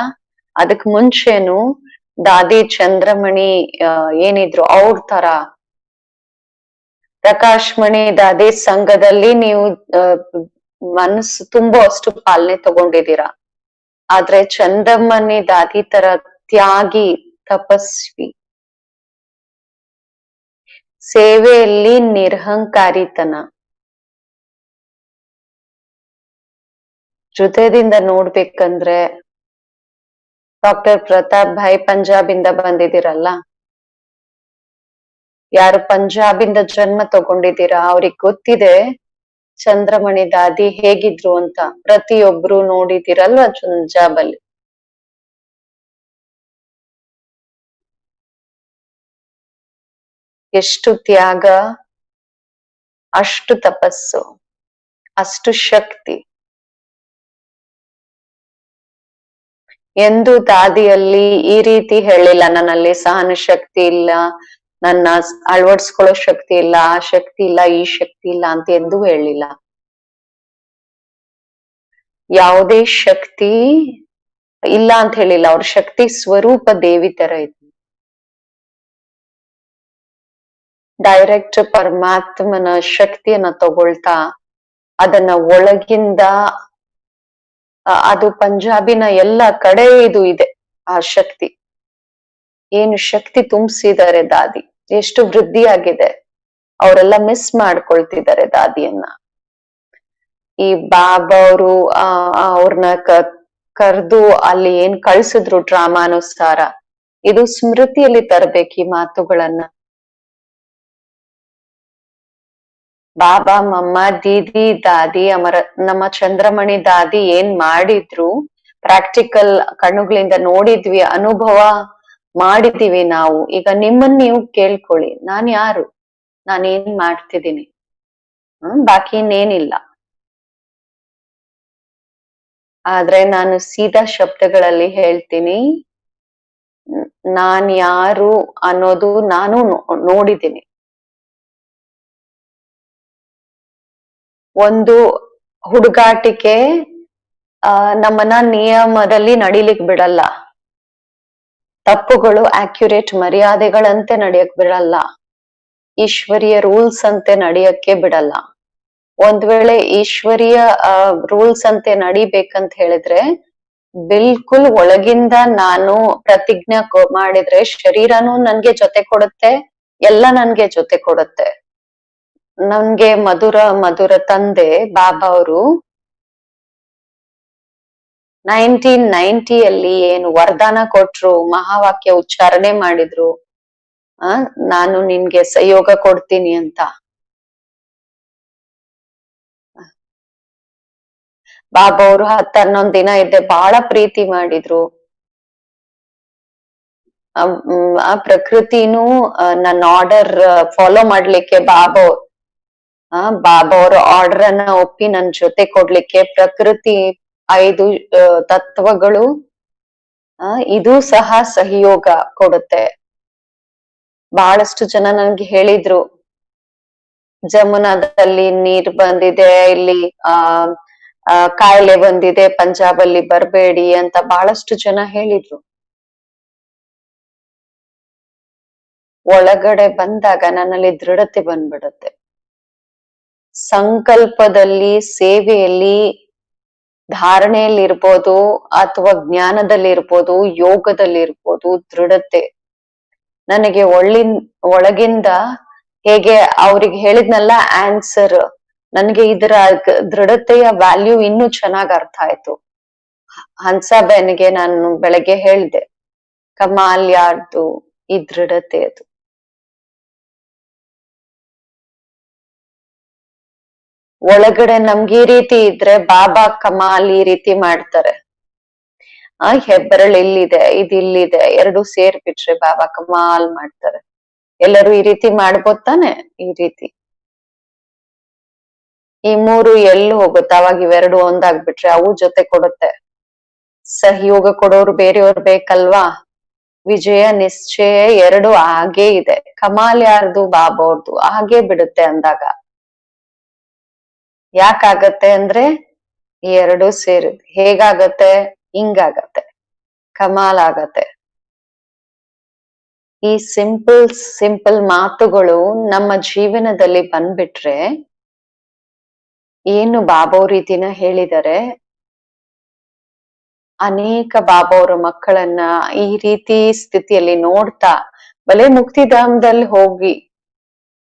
ಅದಕ್ ಮುಂಚೆನು ದಾದಿ ಚಂದ್ರಮಣಿ ಏನಿದ್ರು ಅವ್ರ ತರ ಪ್ರಕಾಶ್ ಮಣಿ ದಾದಿ ಸಂಘದಲ್ಲಿ ನೀವು ಮನಸ್ಸು ತುಂಬೋ ಅಷ್ಟು ಪಾಲನೆ ತಗೊಂಡಿದ್ದೀರಾ. ಆದ್ರೆ ಚಂದ್ರಮಣಿ ದಾದಿ ತರ ತ್ಯಾಗಿ, ತಪಸ್ವಿ, ಸೇವೆಯಲ್ಲಿ ನಿರಹಂಕಾರಿತನ, ಹೃದಯದಿಂದ ನೋಡ್ಬೇಕಂದ್ರೆ ಡಾಕ್ಟರ್ ಪ್ರತಾಪ್ ಭಾಯ್ ಪಂಜಾಬಿಂದ ಬಂದಿದ್ದೀರಲ್ಲ, ಯಾರು ಪಂಜಾಬಿಂದ ಜನ್ಮ ತಗೊಂಡಿದ್ದೀರಾ ಅವ್ರಿಗೆ ಗೊತ್ತಿದೆ ಚಂದ್ರಮಣಿ ದಾದಿ ಹೇಗಿದ್ರು ಅಂತ. ಪ್ರತಿಯೊಬ್ರು ನೋಡಿದಿರಲ್ವಾ ಪಂಜಾಬಲ್ಲಿ. ಎಷ್ಟು ತ್ಯಾಗ, ಅಷ್ಟು ತಪಸ್ಸು, ಅಷ್ಟು ಶಕ್ತಿ. ಎಂದು ದಾದಿಯಲ್ಲಿ ಈ ರೀತಿ ಹೇಳಿಲ್ಲ, ನನ್ನಲ್ಲಿ ಸಹನ ಶಕ್ತಿ ಇಲ್ಲ, ನನ್ನ ಅಳವಡಿಸ್ಕೊಳ್ಳೋ ಶಕ್ತಿ ಇಲ್ಲ, ಆ ಶಕ್ತಿ ಇಲ್ಲ, ಈ ಶಕ್ತಿ ಇಲ್ಲ ಅಂತ ಎಂದೂ ಹೇಳಿಲ್ಲ. ಯಾವುದೇ ಶಕ್ತಿ ಇಲ್ಲ ಅಂತ ಹೇಳಿಲ್ಲ, ಅವ್ರ ಶಕ್ತಿ ಸ್ವರೂಪ ದೇವಿ ತರ ಇತ್ತು. ಡೈರೆಕ್ಟ್ ಪರಮಾತ್ಮನ ಶಕ್ತಿಯನ್ನ ತಗೊಳ್ತಾ ಅದನ್ನ ಒಳಗಿಂದ, ಅದು ಪಂಜಾಬಿನ ಎಲ್ಲ ಕಡೆ ಇದು ಇದೆ ಆ ಶಕ್ತಿ. ಏನು ಶಕ್ತಿ ತುಂಬಿಸಿದ್ದಾರೆ ದಾದಿ, ಎಷ್ಟು ವೃದ್ಧಿ ಆಗಿದೆ. ಅವರೆಲ್ಲ ಮಿಸ್ ಮಾಡ್ಕೊಳ್ತಿದ್ದಾರೆ ದಾದಿಯನ್ನ. ಈ ಬಾಬಾ ಅವರು ಅವ್ರನ್ನ ಕರ್ದು ಅಲ್ಲಿ ಏನ್ ಕಳ್ಸಿದ್ರು ಡ್ರಾಮಾನುಸಾರ, ಇದು ಸ್ಮೃತಿಯಲ್ಲಿ ತರ್ಬೇಕು ಈ ಮಾತುಗಳನ್ನ. ಬಾಬಾ, ಮಮ್ಮ, ದೀದಿ, ದಾದಿ, ನಮ್ಮ ಚಂದ್ರಮಣಿ ದಾದಿ ಏನ್ ಮಾಡಿದ್ರು ಪ್ರಾಕ್ಟಿಕಲ್ ಕಣ್ಣುಗಳಿಂದ ನೋಡಿದ್ವಿ, ಅನುಭವ ಮಾಡಿದೀವಿ ನಾವು. ಈಗ ನಿಮ್ಮನ್ನ ನೀವು ಕೇಳ್ಕೊಳ್ಳಿ, ನಾನ್ ಯಾರು, ನಾನೇನ್ ಮಾಡ್ತಿದ್ದೀನಿ, ಬಾಕಿ ಇನ್ನೇನಿಲ್ಲ. ಆದ್ರೆ ನಾನು ಸೀದಾ ಶಬ್ದಗಳಲ್ಲಿ ಹೇಳ್ತೀನಿ, ನಾನ್ ಯಾರು ಅನ್ನೋದು ನಾನು ನೋಡಿದ್ದೀನಿ. ಒಂದು ಹುಡುಗಾಟಿಕೆ ನಮ್ಮನ್ನ ನಿಯಮದಲ್ಲಿ ನಡಿಲಿಕ್ ಬಿಡಲ್ಲ, ತಪ್ಪುಗಳು ಅಕ್ಯುರೇಟ್ ಮರ್ಯಾದೆಗಳಂತೆ ನಡೆಯಕ್ ಬಿಡಲ್ಲ, ಈಶ್ವರಿಯ ರೂಲ್ಸ್ ಅಂತೆ ನಡೆಯಕ್ಕೆ ಬಿಡಲ್ಲ. ಒಂದ್ ವೇಳೆ ಈಶ್ವರಿಯ ರೂಲ್ಸ್ ಅಂತೆ ನಡಿಬೇಕಂತ ಹೇಳಿದ್ರೆ ಬಿಲ್ಕುಲ್ ಒಳಗಿಂದ ನಾನು ಪ್ರತಿಜ್ಞೆ ಮಾಡಿದ್ರೆ ಶರೀರನೂ ನನ್ಗೆ ಜೊತೆ ಕೊಡುತ್ತೆ, ಎಲ್ಲ ನನ್ಗೆ ಜೊತೆ ಕೊಡುತ್ತೆ. ನನ್ಗೆ ಮಧುರ ತಂದೆ ಬಾಬಾ ಅವರು 1990 ಏನು ವರದಾನ ಕೊಟ್ರು, ಮಹಾವಾಕ್ಯ ಉಚ್ಚಾರಣೆ ಮಾಡಿದ್ರು, ನಾನು ನಿನ್ಗೆ ಸಹಯೋಗ ಕೊಡ್ತೀನಿ ಅಂತ. ಬಾಬಾ ಅವರು 10-11 ದಿನ ಇದ್ದೆ, ಬಹಳ ಪ್ರೀತಿ ಮಾಡಿದ್ರು. ಆ ಪ್ರಕೃತಿನೂ ನನ್ನ ಆರ್ಡರ್ ಫಾಲೋ ಮಾಡ್ಲಿಕ್ಕೆ ಬಾಬಾ ಅವರ ಆರ್ಡರ್ ಅನ್ನ ಒಪ್ಪಿ ನನ್ ಜೊತೆ ಕೊಡ್ಲಿಕ್ಕೆ ಪ್ರಕೃತಿ 5 ತತ್ವಗಳು ಇದು ಸಹ ಸಹಯೋಗ ಕೊಡುತ್ತೆ. ಬಹಳಷ್ಟು ಜನ ನನ್ಗೆ ಹೇಳಿದ್ರು, ಜಮುನಾದಲ್ಲಿ ನೀರ್ ಬಂದಿದೆ, ಇಲ್ಲಿ ಕಾಯಿಲೆ ಬಂದಿದೆ, ಪಂಜಾಬ್ ಅಲ್ಲಿ ಬರ್ಬೇಡಿ ಅಂತ ಬಹಳಷ್ಟು ಜನ ಹೇಳಿದ್ರು. ಒಳಗಡೆ ಬಂದಾಗ ನನ್ನಲ್ಲಿ ದೃಢತೆ ಬಂದ್ಬಿಡುತ್ತೆ. ಸಂಕಲ್ಪದಲ್ಲಿ, ಸೇವೆಯಲ್ಲಿ, ಧಾರಣೆಯಲ್ಲಿ ಇರ್ಬೋದು, ಅಥವಾ ಜ್ಞಾನದಲ್ಲಿ ಇರ್ಬೋದು, ಯೋಗದಲ್ಲಿ ಇರ್ಬೋದು, ದೃಢತೆ ನನಗೆ ಒಳಗಿಂದ ಹೇಗೆ ಅವ್ರಿಗೆ ಹೇಳಿದ್ನಲ್ಲ ಆನ್ಸರ್, ನನ್ಗೆ ಇದರ ದೃಢತೆಯ ವ್ಯಾಲ್ಯೂ ಇನ್ನೂ ಚೆನ್ನಾಗ್ ಅರ್ಥ ಆಯ್ತು. ಹನ್ಸಾಬೆನ್ಗೆ ನಾನು ಬೆಳಗ್ಗೆ ಹೇಳ್ದೆ, ಕಮಾಲ್ ಯಾರ್ದು ಈ ದೃಢತೆ ಅದು. ಒಳಗಡೆ ನಮ್ಗೆ ಈ ರೀತಿ ಇದ್ರೆ ಬಾಬಾ ಕಮಾಲ್ ಈ ರೀತಿ ಮಾಡ್ತಾರೆ. ಹೆಬ್ಬೆರಳು ಇಲ್ಲಿದೆ, ಇದಿಲ್ಲಿದೆ, ಎರಡು ಸೇರ್ಬಿಟ್ರೆ ಬಾಬಾ ಕಮಾಲ್ ಮಾಡ್ತಾರೆ. ಎಲ್ಲರೂ ಈ ರೀತಿ ಮಾಡ್ಬೋದ್ ತಾನೆ? ಈ ರೀತಿ ಈ 3 ಎಲ್ಲಿ ಹೋಗುತ್ತೆ? ಅವಾಗ ಇವೆರಡು ಒಂದಾಗ್ಬಿಟ್ರೆ ಅವು ಜೊತೆ ಕೊಡುತ್ತೆ. ಸಹಯೋಗ ಕೊಡೋರು ಬೇರೆಯವ್ರು ಬೇಕಲ್ವಾ? ವಿಜಯ ನಿಶ್ಚಯ ಎರಡು ಹಾಗೇ ಇದೆ. ಕಮಾಲ್ ಯಾರ್ದು? ಬಾಬಾ ಅವ್ರದು. ಹಾಗೆ ಬಿಡುತ್ತೆ ಅಂದಾಗ. ಯಾಕಾಗತ್ತೆ ಅಂದ್ರೆ ಈ ಎರಡು ಸೇರಿದ್. ಹೇಗಾಗತ್ತೆ? ಹಿಂಗಾಗತ್ತೆ, ಕಮಾಲ್ ಆಗತ್ತೆ. ಈ ಸಿಂಪಲ್ ಮಾತುಗಳು ನಮ್ಮ ಜೀವನದಲ್ಲಿ ಬಂದ್ಬಿಟ್ರೆ, ಏನು ಬಾಬಾ ರೀತಿನ ಹೇಳಿದರೆ, ಅನೇಕ ಬಾಬಾ ಅವರ ಮಕ್ಕಳನ್ನ ಈ ರೀತಿ ಸ್ಥಿತಿಯಲ್ಲಿ ನೋಡ್ತಾ, ಬಲೆ ಮುಕ್ತಿಧಾಮದಲ್ಲಿ ಹೋಗಿ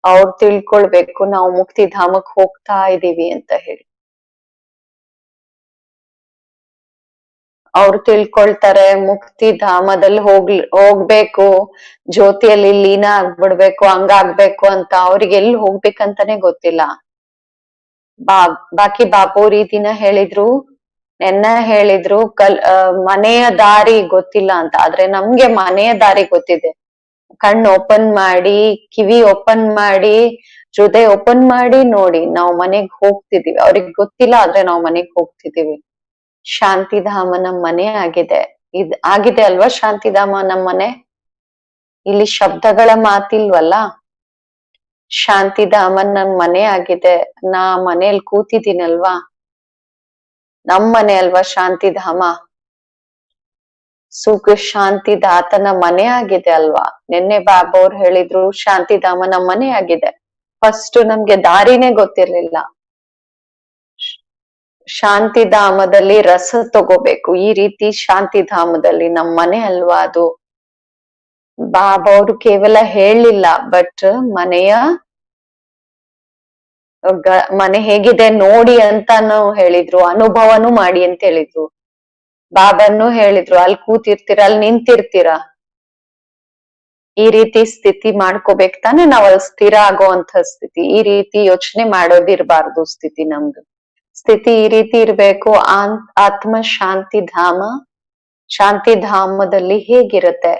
ಅವ್ರು ತಿಳ್ಕೊಳ್ಬೇಕು ನಾವು ಮುಕ್ತಿಧಾಮಕ್ ಹೋಗ್ತಾ ಇದೀವಿ ಅಂತ ಹೇಳಿ. ಅವ್ರು ತಿಳ್ಕೊಳ್ತಾರೆ ಮುಕ್ತಿಧಾಮದಲ್ಲಿ ಹೋಗ್ಬೇಕು, ಜ್ಯೋತಿಯಲ್ಲಿ ಲೀನ ಆಗ್ಬಿಡ್ಬೇಕು, ಹಂಗಾಗ್ಬೇಕು ಅಂತ. ಅವ್ರಿಗೆ ಎಲ್ಲಿ ಹೋಗ್ಬೇಕಂತಾನೆ ಗೊತ್ತಿಲ್ಲ. ಬಾಕಿ ಬಾಪು ರೀತಿನ ಹೇಳಿದ್ರು, ಹೇಳಿದ್ರು ಮನೆಯ ದಾರಿ ಗೊತ್ತಿಲ್ಲ ಅಂತ. ಆದ್ರೆ ನಮ್ಗೆ ಮನೆಯ ದಾರಿ ಗೊತ್ತಿದೆ. ಕಣ್ಣು ಓಪನ್ ಮಾಡಿ, ಕಿವಿ ಓಪನ್ ಮಾಡಿ, ಹೃದಯ ಓಪನ್ ಮಾಡಿ ನೋಡಿ, ನಾವು ಮನೆಗ್ ಹೋಗ್ತಿದೀವಿ. ಅವ್ರಿಗೆ ಗೊತ್ತಿಲ್ಲ, ಆದ್ರೆ ನಾವು ಮನೆಗ್ ಹೋಗ್ತಿದೀವಿ. ಶಾಂತಿಧಾಮ ನಮ್ ಮನೆ ಆಗಿದೆ. ಆಗಿದೆ ಅಲ್ವಾ ಶಾಂತಿಧಾಮ ನಮ್ ಮನೆ? ಇಲ್ಲಿ ಶಬ್ದಗಳ ಮಾತಿಲ್ವಲ್ಲ. ಶಾಂತಿಧಾಮ ನಮ್ ಮನೆ ಆಗಿದೆ. ನಾ ಮನೇಲಿ ಕೂತಿದ್ದೀನಲ್ವಾ, ನಮ್ ಮನೆ ಅಲ್ವಾ ಶಾಂತಿಧಾಮ. ಸುಖ ಶಾಂತಿದಾತನ ಮನೆ ಆಗಿದೆ ಅಲ್ವಾ. ನಿನ್ನೆ ಬಾಬಾ ಅವ್ರು ಹೇಳಿದ್ರು ಶಾಂತಿಧಾಮ ನಮ್ ಮನೆ ಆಗಿದೆ. ಫಸ್ಟ್ ನಮ್ಗೆ ದಾರಿನೇ ಗೊತ್ತಿರ್ಲಿಲ್ಲ. ಶಾಂತಿಧಾಮದಲ್ಲಿ ರಸ ತಗೋಬೇಕು. ಈ ರೀತಿ ಶಾಂತಿಧಾಮದಲ್ಲಿ ನಮ್ ಮನೆ ಅಲ್ವಾ ಅದು. ಬಾಬಾ ಅವರು ಕೇವಲ ಹೇಳಿಲ್ಲ, ಬಟ್ ಮನೆ ಹೇಗಿದೆ ನೋಡಿ ಅಂತಾನು ಹೇಳಿದ್ರು, ಅನುಭವನೂ ಮಾಡಿ ಅಂತ ಹೇಳಿದ್ರು. ಬಾಬಾನು ಹೇಳಿದ್ರು, ಅಲ್ಲಿ ಕೂತಿರ್ತೀರ, ಅಲ್ಲಿ ನಿಂತಿರ್ತೀರ, ಈ ರೀತಿ ಸ್ಥಿತಿ ಮಾಡ್ಕೋಬೇಕು ತಾನೆ. ನಾವ್ ಅಲ್ಲಿ ಸ್ಥಿರ ಆಗೋಂತ ಸ್ಥಿತಿ. ಈ ರೀತಿ ಯೋಚನೆ ಮಾಡೋದಿರ್ಬಾರ್ದು ಸ್ಥಿತಿ ನಮ್ದು. ಸ್ಥಿತಿ ಈ ರೀತಿ ಇರ್ಬೇಕು. ಆತ್ಮ ಶಾಂತಿಧಾಮ, ಶಾಂತಿಧಾಮದಲ್ಲಿ ಹೇಗಿರುತ್ತೆ?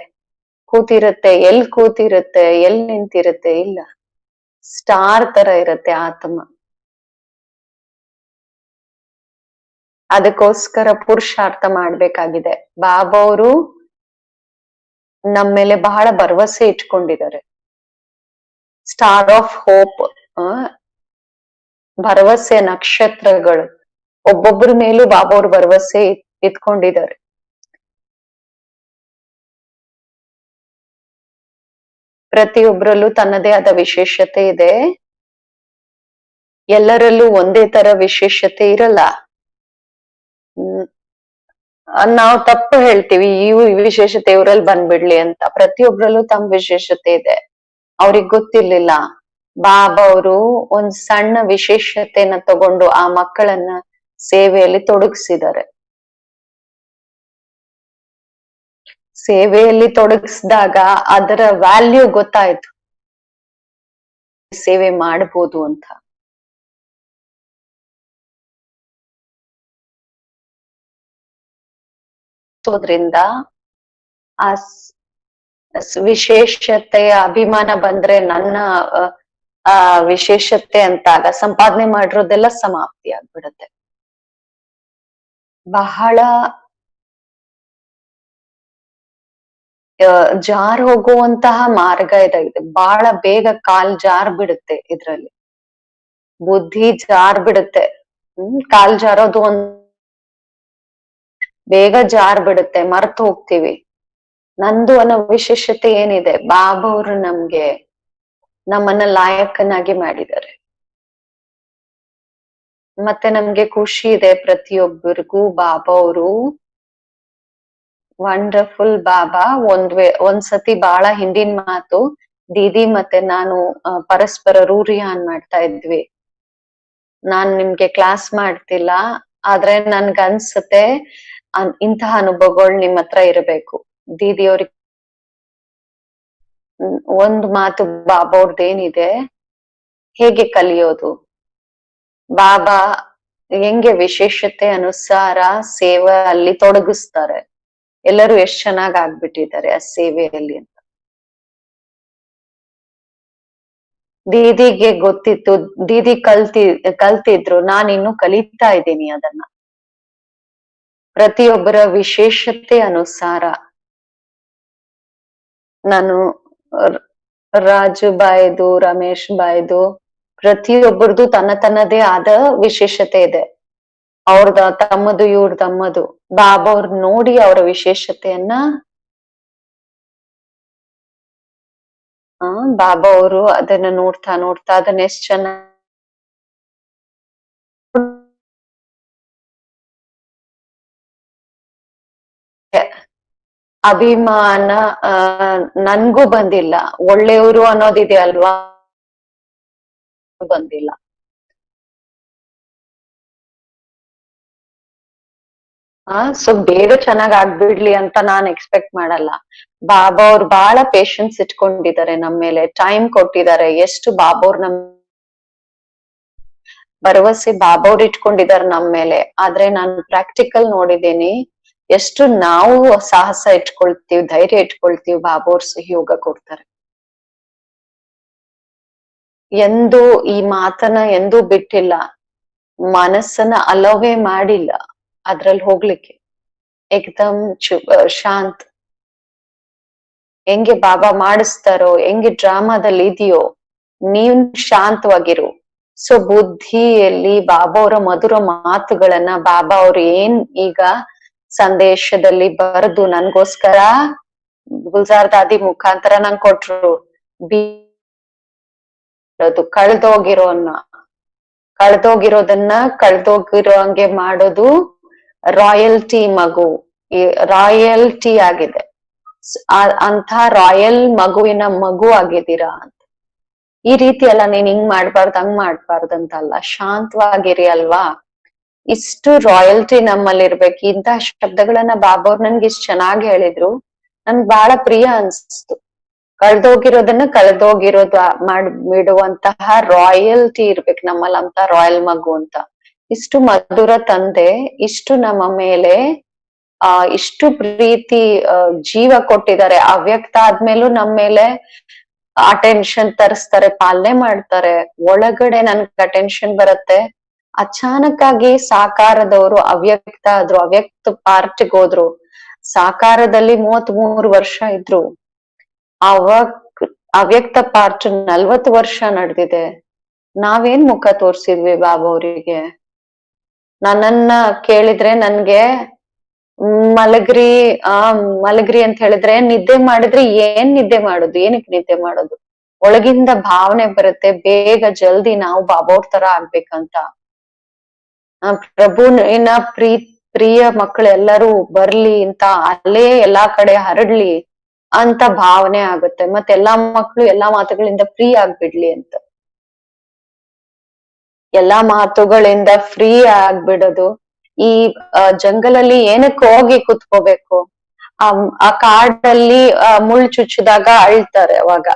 ಕೂತಿರುತ್ತೆ, ಎಲ್ ಕೂತಿರುತ್ತೆ, ಎಲ್ ನಿಂತಿರುತ್ತೆ? ಇಲ್ಲ, ಸ್ಟಾರ್ ತರ ಇರುತ್ತೆ ಆತ್ಮ. ಅದಕ್ಕೋಸ್ಕರ ಪುರುಷಾರ್ಥ ಮಾಡ್ಬೇಕಾಗಿದೆ. ಬಾಬಾ ಅವರು ನಮ್ಮ ಮೇಲೆ ಬಹಳ ಭರವಸೆ ಇಟ್ಕೊಂಡಿದ್ದಾರೆ. ಸ್ಟಾರ್ ಆಫ್ ಹೋಪ್, ಭರವಸೆ ನಕ್ಷತ್ರಗಳು. ಒಬ್ಬೊಬ್ಬರ ಮೇಲೂ ಬಾಬಾ ಅವ್ರ ಭರವಸೆ ಇಟ್ಕೊಂಡಿದ್ದಾರೆ. ಪ್ರತಿಯೊಬ್ಬರಲ್ಲೂ ತನ್ನದೇ ಆದ ವಿಶೇಷತೆ ಇದೆ. ಎಲ್ಲರಲ್ಲೂ ಒಂದೇ ತರ ವಿಶೇಷತೆ ಇರಲ್ಲ. ನಾವು ತಪ್ಪು ಹೇಳ್ತೀವಿ, ಈ ವಿಶೇಷತೆ ಇವ್ರಲ್ಲಿ ಬಂದ್ಬಿಡ್ಲಿ ಅಂತ. ಪ್ರತಿಯೊಬ್ಬರಲ್ಲೂ ತಮ್ಮ ವಿಶೇಷತೆ ಇದೆ. ಅವ್ರಿಗೆ ಗೊತ್ತಿರ್ಲಿಲ್ಲ. ಬಾಬಾ ಅವರು ಒಂದ್ ಸಣ್ಣ ವಿಶೇಷತೆನ ತಗೊಂಡು ಆ ಮಕ್ಕಳನ್ನ ಸೇವೆಯಲ್ಲಿ ತೊಡಗಿಸಿದ್ದಾರೆ. ಸೇವೆಯಲ್ಲಿ ತೊಡಗಿಸಿದಾಗ ಅದರ ವ್ಯಾಲ್ಯೂ ಗೊತ್ತಾಯ್ತು, ಸೇವೆ ಮಾಡಬಹುದು ಅಂತ. ಸೋದ್ರಿಂದ ಆ ವಿಶೇಷತೆಯ ಅಭಿಮಾನ ಬಂದ್ರೆ ನನ್ನ ಆ ವಿಶೇಷತೆ ಅಂತಾಗ ಸಂಪಾದನೆ ಮಾಡಿರೋದೆಲ್ಲ ಸಮಾಪ್ತಿ ಆಗ್ಬಿಡುತ್ತೆ. ಬಹಳ ಜಾರ್ ಹೋಗುವಂತಹ ಮಾರ್ಗ ಇದಾಗಿದೆ. ಬಹಳ ಬೇಗ ಕಾಲ್ ಜಾರ್ ಬಿಡುತ್ತೆ ಇದ್ರಲ್ಲಿ. ಬುದ್ಧಿ ಜಾರ್ ಬಿಡುತ್ತೆ. ಕಾಲ್ ಜಾರೋದು ಬೇಗ ಜಾರ್ ಬಿಡುತ್ತೆ, ಮರ್ತು ಹೋಗ್ತೀವಿ. ನಂದು ಅನ್ನೋ ವಿಶೇಷತೆ ಏನಿದೆ? ಬಾಬಾ ಅವರು ನಮ್ಗೆ ನಮ್ಮನ್ನ ಲಾಯಕನಾಗಿ ಮಾಡಿದ್ದಾರೆ. ಮತ್ತೆ ನಮ್ಗೆ ಖುಷಿ ಇದೆ, ಪ್ರತಿಯೊಬ್ಬರಿಗೂ ಬಾಬಾ ಅವರು ವಂಡರ್ಫುಲ್. ಬಾಬಾ ಒಂದ್ಸತಿ ಬಹಳ ಹಿಂದಿನ ಮಾತು, ದೀದಿ ಮತ್ತೆ ನಾನು ಪರಸ್ಪರ ರೂರಿಯಾನ್ ಮಾಡ್ತಾ ಇದ್ವಿ. ನಾನ್ ನಿಮ್ಗೆ ಕ್ಲಾಸ್ ಮಾಡ್ತಿಲ್ಲ, ಆದ್ರೆ ನನ್ಗ ಅನ್ಸುತ್ತೆ ಇಂತಹ ಅನುಭವಗಳು ನಿಮ್ ಹತ್ರ ಇರಬೇಕು. ದೀದಿ ಅವ್ರಿಗೆ ಒಂದು ಮಾತು ಬಾಬಾ ಅವ್ರದ್ದೇನಿದೆ, ಹೇಗೆ ಕಲಿಯೋದು? ಬಾಬಾ ಹೆಂಗೆ ವಿಶೇಷತೆ ಅನುಸಾರ ಸೇವೆ ಅಲ್ಲಿ ತೊಡಗಿಸ್ತಾರೆ. ಎಲ್ಲರೂ ಎಷ್ಟ್ ಚೆನ್ನಾಗ್ ಆಗ್ಬಿಟ್ಟಿದ್ದಾರೆ ಆ ಸೇವೆಯಲ್ಲಿ ಅಂತ. ದೀದಿಗೆ ಗೊತ್ತಿತ್ತು, ದೀದಿ ಕಲ್ತಿದ್ರು, ನಾನ್ ಇನ್ನು ಕಲಿತಾ ಇದ್ದೀನಿ ಅದನ್ನ. ಪ್ರತಿಯೊಬ್ಬರ ವಿಶೇಷತೆ ಅನುಸಾರ ನಾನು ರಾಜು ಬಾಯ್ದು, ರಮೇಶ್ ಬಾಯ್ದು, ಪ್ರತಿಯೊಬ್ಬರದು ತನ್ನದೇ ಆದ ವಿಶೇಷತೆ ಇದೆ. ಅವ್ರದ ತಮ್ಮದು, ಇವ್ರದಮ್ಮದು. ಬಾಬಾ ಅವ್ರ ನೋಡಿ ಅವರ ವಿಶೇಷತೆಯನ್ನ ಬಾಬಾ ಅವರು ಅದನ್ನ ನೋಡ್ತಾ ಅದನ್ನ ಎಷ್ಟ್ ಚೆನ್ನಾಗಿ ಅಭಿಮಾನ ನನ್ಗೂ ಬಂದಿಲ್ಲ. ಒಳ್ಳೆಯವರು ಅನ್ನೋದಿದೆ ಅಲ್ವಾ, ಬಂದಿಲ್ಲ. ಸೊ ಬೇಗ ಚೆನ್ನಾಗ್ ಆಗ್ಬಿಡ್ಲಿ ಅಂತ ನಾನ್ ಎಕ್ಸ್ಪೆಕ್ಟ್ ಮಾಡಲ್ಲ. ಬಾಬಾ ಅವ್ರು ಬಹಳ ಪೇಶನ್ಸ್ ಇಟ್ಕೊಂಡಿದ್ದಾರೆ ನಮ್ ಮೇಲೆ, ಟೈಮ್ ಕೊಟ್ಟಿದ್ದಾರೆ. ಎಷ್ಟು ಬಾಬಾ ಅವ್ರು ಭರವಸೆ ಬಾಬಾ ಅವ್ರು ಇಟ್ಕೊಂಡಿದ್ದಾರೆ ನಮ್ ಮೇಲೆ. ಆದ್ರೆ ನಾನು ಪ್ರಾಕ್ಟಿಕಲ್ ನೋಡಿದ್ದೀನಿ, ಎಷ್ಟು ನಾವು ಸಾಹಸ ಇಟ್ಕೊಳ್ತೀವಿ, ಧೈರ್ಯ ಇಟ್ಕೊಳ್ತೀವಿ, ಬಾಬಾ ಅವ್ರು ಸಹಯೋಗ ಕೊಡ್ತಾರೆ. ಎಂದು ಈ ಮಾತನ್ನ ಎಂದೂ ಬಿಟ್ಟಿಲ್ಲ, ಮನಸ್ಸನ್ನ ಅಲೋವೇ ಮಾಡಿಲ್ಲ ಅದ್ರಲ್ಲಿ ಹೋಗ್ಲಿಕ್ಕೆ. ಏಕದಮ್ ಶಾಂತ್. ಹೆಂಗೆ ಬಾಬಾ ಮಾಡಿಸ್ತಾರೋ, ಹೆಂಗೆ ಡ್ರಾಮಾದಲ್ಲಿ ಇದೆಯೋ, ನೀವ್ ಶಾಂತವಾಗಿರು. ಸೊ ಬುದ್ಧಿಯಲ್ಲಿ ಬಾಬಾ ಅವರ ಮಧುರ ಮಾತುಗಳನ್ನ ಬಾಬಾ ಅವ್ರು ಏನ್ ಈಗ ಸಂದೇಶದಲ್ಲಿ ಬರೆದು ನನ್ಗೋಸ್ಕರ ಗುಲ್ಜಾರ್ ದಾದಿ ಮುಖಾಂತರ ನಂಗ್ ಕೊಟ್ರು. ಕಳ್ದೋಗಿರೋದನ್ನ ಕಳ್ದೋಗಿರೋ ಹಂಗೆ ಮಾಡೋದು ರಾಯಲ್ಟಿ ಮಗು, ರಾಯಲ್ಟಿ ಆಗಿದೆ. ಅಂತ ರಾಯಲ್ ಮಗುವಿನ ಮಗು ಆಗಿದ್ದೀರಾ ಅಂತ. ಈ ರೀತಿ ಎಲ್ಲ ನೀನ್ ಹಿಂಗ್ ಮಾಡ್ಬಾರ್ದು ಹಂಗ್ ಮಾಡ್ಬಾರ್ದು ಅಂತ ಅಲ್ಲ, ಶಾಂತವಾಗಿರಿ ಅಲ್ವಾ. ಇಷ್ಟು ರಾಯಲ್ಟಿ ನಮ್ಮಲ್ಲಿ ಇರ್ಬೇಕು. ಇಂತಹ ಶಬ್ದಗಳನ್ನ ಬಾಬಾ ಅವ್ರು ನನ್ಗೆ ಇಷ್ಟು ಚೆನ್ನಾಗಿ ಹೇಳಿದ್ರು, ನನ್ಗೆ ಬಹಳ ಪ್ರಿಯ ಅನ್ಸ್ತು. ಕಳ್ದೋಗಿರೋದನ್ನ ಕಳ್ದೋಗಿರೋದು ಬಿಡುವಂತಹ ರಾಯಲ್ಟಿ ಇರ್ಬೇಕು ನಮ್ಮಲ್ಲಿ, ಅಂತ ರಾಯಲ್ ಮಗು ಅಂತ. ಇಷ್ಟು ಮಧುರ ತಂದೆ ಇಷ್ಟು ನಮ್ಮ ಮೇಲೆ ಇಷ್ಟು ಪ್ರೀತಿ ಜೀವ ಕೊಟ್ಟಿದ್ದಾರೆ. ಅವ್ಯಕ್ತ ಆದ್ಮೇಲೂ ನಮ್ಮ ಮೇಲೆ ಅಟೆನ್ಷನ್ ತರಿಸ್ತಾರೆ, ಪಾಲನೆ ಮಾಡ್ತಾರೆ. ಒಳಗಡೆ ನನ್ಗೆ ಅಟೆನ್ಷನ್ ಬರುತ್ತೆ. ಅಚಾನಕ್ ಆಗಿ ಸಾಕಾರದವರು ಅವ್ಯಕ್ತ ಆದ್ರು, ಅವ್ಯಕ್ತ ಪಾರ್ಟಿಗೆ ಹೋದ್ರು. ಸಾಕಾರದಲ್ಲಿ 33 ವರ್ಷ ಇದ್ರು, ಅವ್ಯಕ್ತ ಪಾರ್ಟ್ 40 ವರ್ಷ ನಡೆದಿದೆ. ನಾವೇನ್ ಮುಖ ತೋರ್ಸಿದ್ವಿ ಬಾಬಾ ಅವರಿಗೆ? ನನ್ನನ್ನ ಕೇಳಿದ್ರೆ ನನ್ಗೆ ಮಲಗ್ರಿ ಅಂತ ಹೇಳಿದ್ರೆ ನಿದ್ದೆ ಮಾಡಿದ್ರೆ ಏನ್ ನಿದ್ದೆ ಮಾಡೋದು? ಏನಕ್ಕೆ ನಿದ್ದೆ ಮಾಡೋದು? ಒಳಗಿಂದ ಭಾವನೆ ಬರುತ್ತೆ, ಬೇಗ ಜಲ್ದಿ ನಾವು ಬಾಬಾ ಅವ್ರ ತರ ಆಗ್ಬೇಕಂತ. ಪ್ರಭುವಿನ ಪ್ರಿಯ ಮಕ್ಕಳು ಎಲ್ಲರೂ ಬರ್ಲಿ ಅಂತ, ಅಲ್ಲೇ ಎಲ್ಲಾ ಕಡೆ ಹರಡ್ಲಿ ಅಂತ ಭಾವನೆ ಆಗುತ್ತೆ. ಮತ್ತೆ ಎಲ್ಲಾ ಮಕ್ಕಳು ಎಲ್ಲಾ ಮಾತುಗಳಿಂದ ಫ್ರೀ ಆಗ್ಬಿಡ್ಲಿ ಅಂತ. ಎಲ್ಲಾ ಮಾತುಗಳಿಂದ ಫ್ರೀ ಆಗ್ಬಿಡೋದು. ಈ ಜಂಗಲಲ್ಲಿ ಏನಕ್ಕೆ ಹೋಗಿ ಕುತ್ಕೋಬೇಕು? ಆ ಕಾಡಲ್ಲಿ ಮುಳ್ಳು ಚುಚ್ಚಿದಾಗ ಅಳ್ತಾರೆ. ಅವಾಗ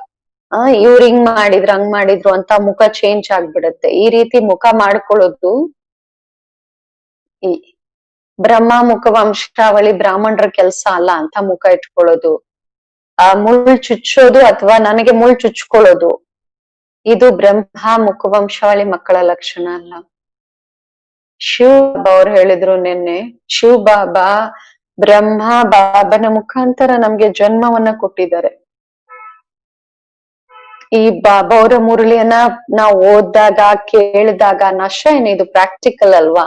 ಇವ್ರು ಹಿಂಗ್ ಮಾಡಿದ್ರು ಹಂಗ್ ಮಾಡಿದ್ರು ಅಂತ ಮುಖ ಚೇಂಜ್ ಆಗ್ಬಿಡತ್ತೆ. ಈ ರೀತಿ ಮುಖ ಮಾಡ್ಕೊಳ್ಳೋದು ಈ ಬ್ರಹ್ಮ ಮುಖ ವಂಶಾವಳಿ ಬ್ರಾಹ್ಮಣರ ಕೆಲ್ಸ ಅಲ್ಲ ಅಂತ ಮುಖ ಇಟ್ಕೊಳ್ಳೋದು. ಮುಳ್ಳು ಚುಚ್ಚೋದು ಅಥವಾ ನನಗೆ ಮುಳ್ಳು ಚುಚ್ಕೊಳ್ಳೋದು ಇದು ಬ್ರಹ್ಮ ಮುಖವಂಶಾವಳಿ ಮಕ್ಕಳ ಲಕ್ಷಣ ಅಲ್ಲ. ಶಿವ ಬಾಬಾ ಅವ್ರು ಹೇಳಿದ್ರು ನಿನ್ನೆ, ಶಿವ ಬಾಬಾ ಬ್ರಹ್ಮ ಬಾಬನ ಮುಖಾಂತರ ನಮ್ಗೆ ಜನ್ಮವನ್ನ ಕೊಟ್ಟಿದ್ದಾರೆ. ಈ ಬಾಬಾ ಅವರ ಮುರಳಿಯನ್ನ ನಾವು ಓದಿದಾಗ ಕೇಳಿದಾಗ ನಶ ಏನಿದು ಪ್ರಾಕ್ಟಿಕಲ್ ಅಲ್ವಾ?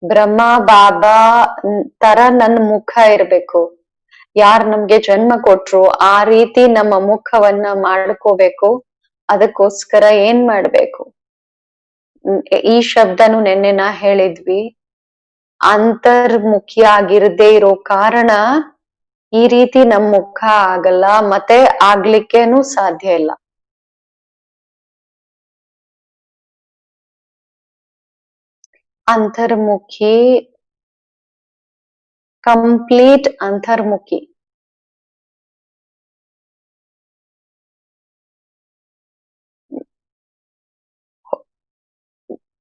ಬ್ರಹ್ಮ ಬಾಬಾ ತರ ನನ್ ಮುಖ ಇರ್ಬೇಕು. ಯಾರ್ ನಮ್ಗೆ ಜನ್ಮ ಕೊಟ್ರು ಆ ರೀತಿ ನಮ್ಮ ಮುಖವನ್ನ ಮಾಡ್ಕೋಬೇಕು. ಅದಕ್ಕೋಸ್ಕರ ಏನ್ ಮಾಡ್ಬೇಕು? ಈ ಶಬ್ದನು ನೆನ್ನೆ ನಾ ಹೇಳಿದ್ವಿ. ಅಂತರ್ಮುಖಿಯಾಗಿರದೇ ಇರೋ ಕಾರಣ ಈ ರೀತಿ ನಮ್ ಮುಖ ಆಗಲ್ಲ, ಮತ್ತೆ ಆಗ್ಲಿಕ್ಕೇನು ಸಾಧ್ಯ ಇಲ್ಲ. ಅಂತರ್ಮುಖಿ, ಕಂಪ್ಲೀಟ್ ಅಂತರ್ಮುಖಿ.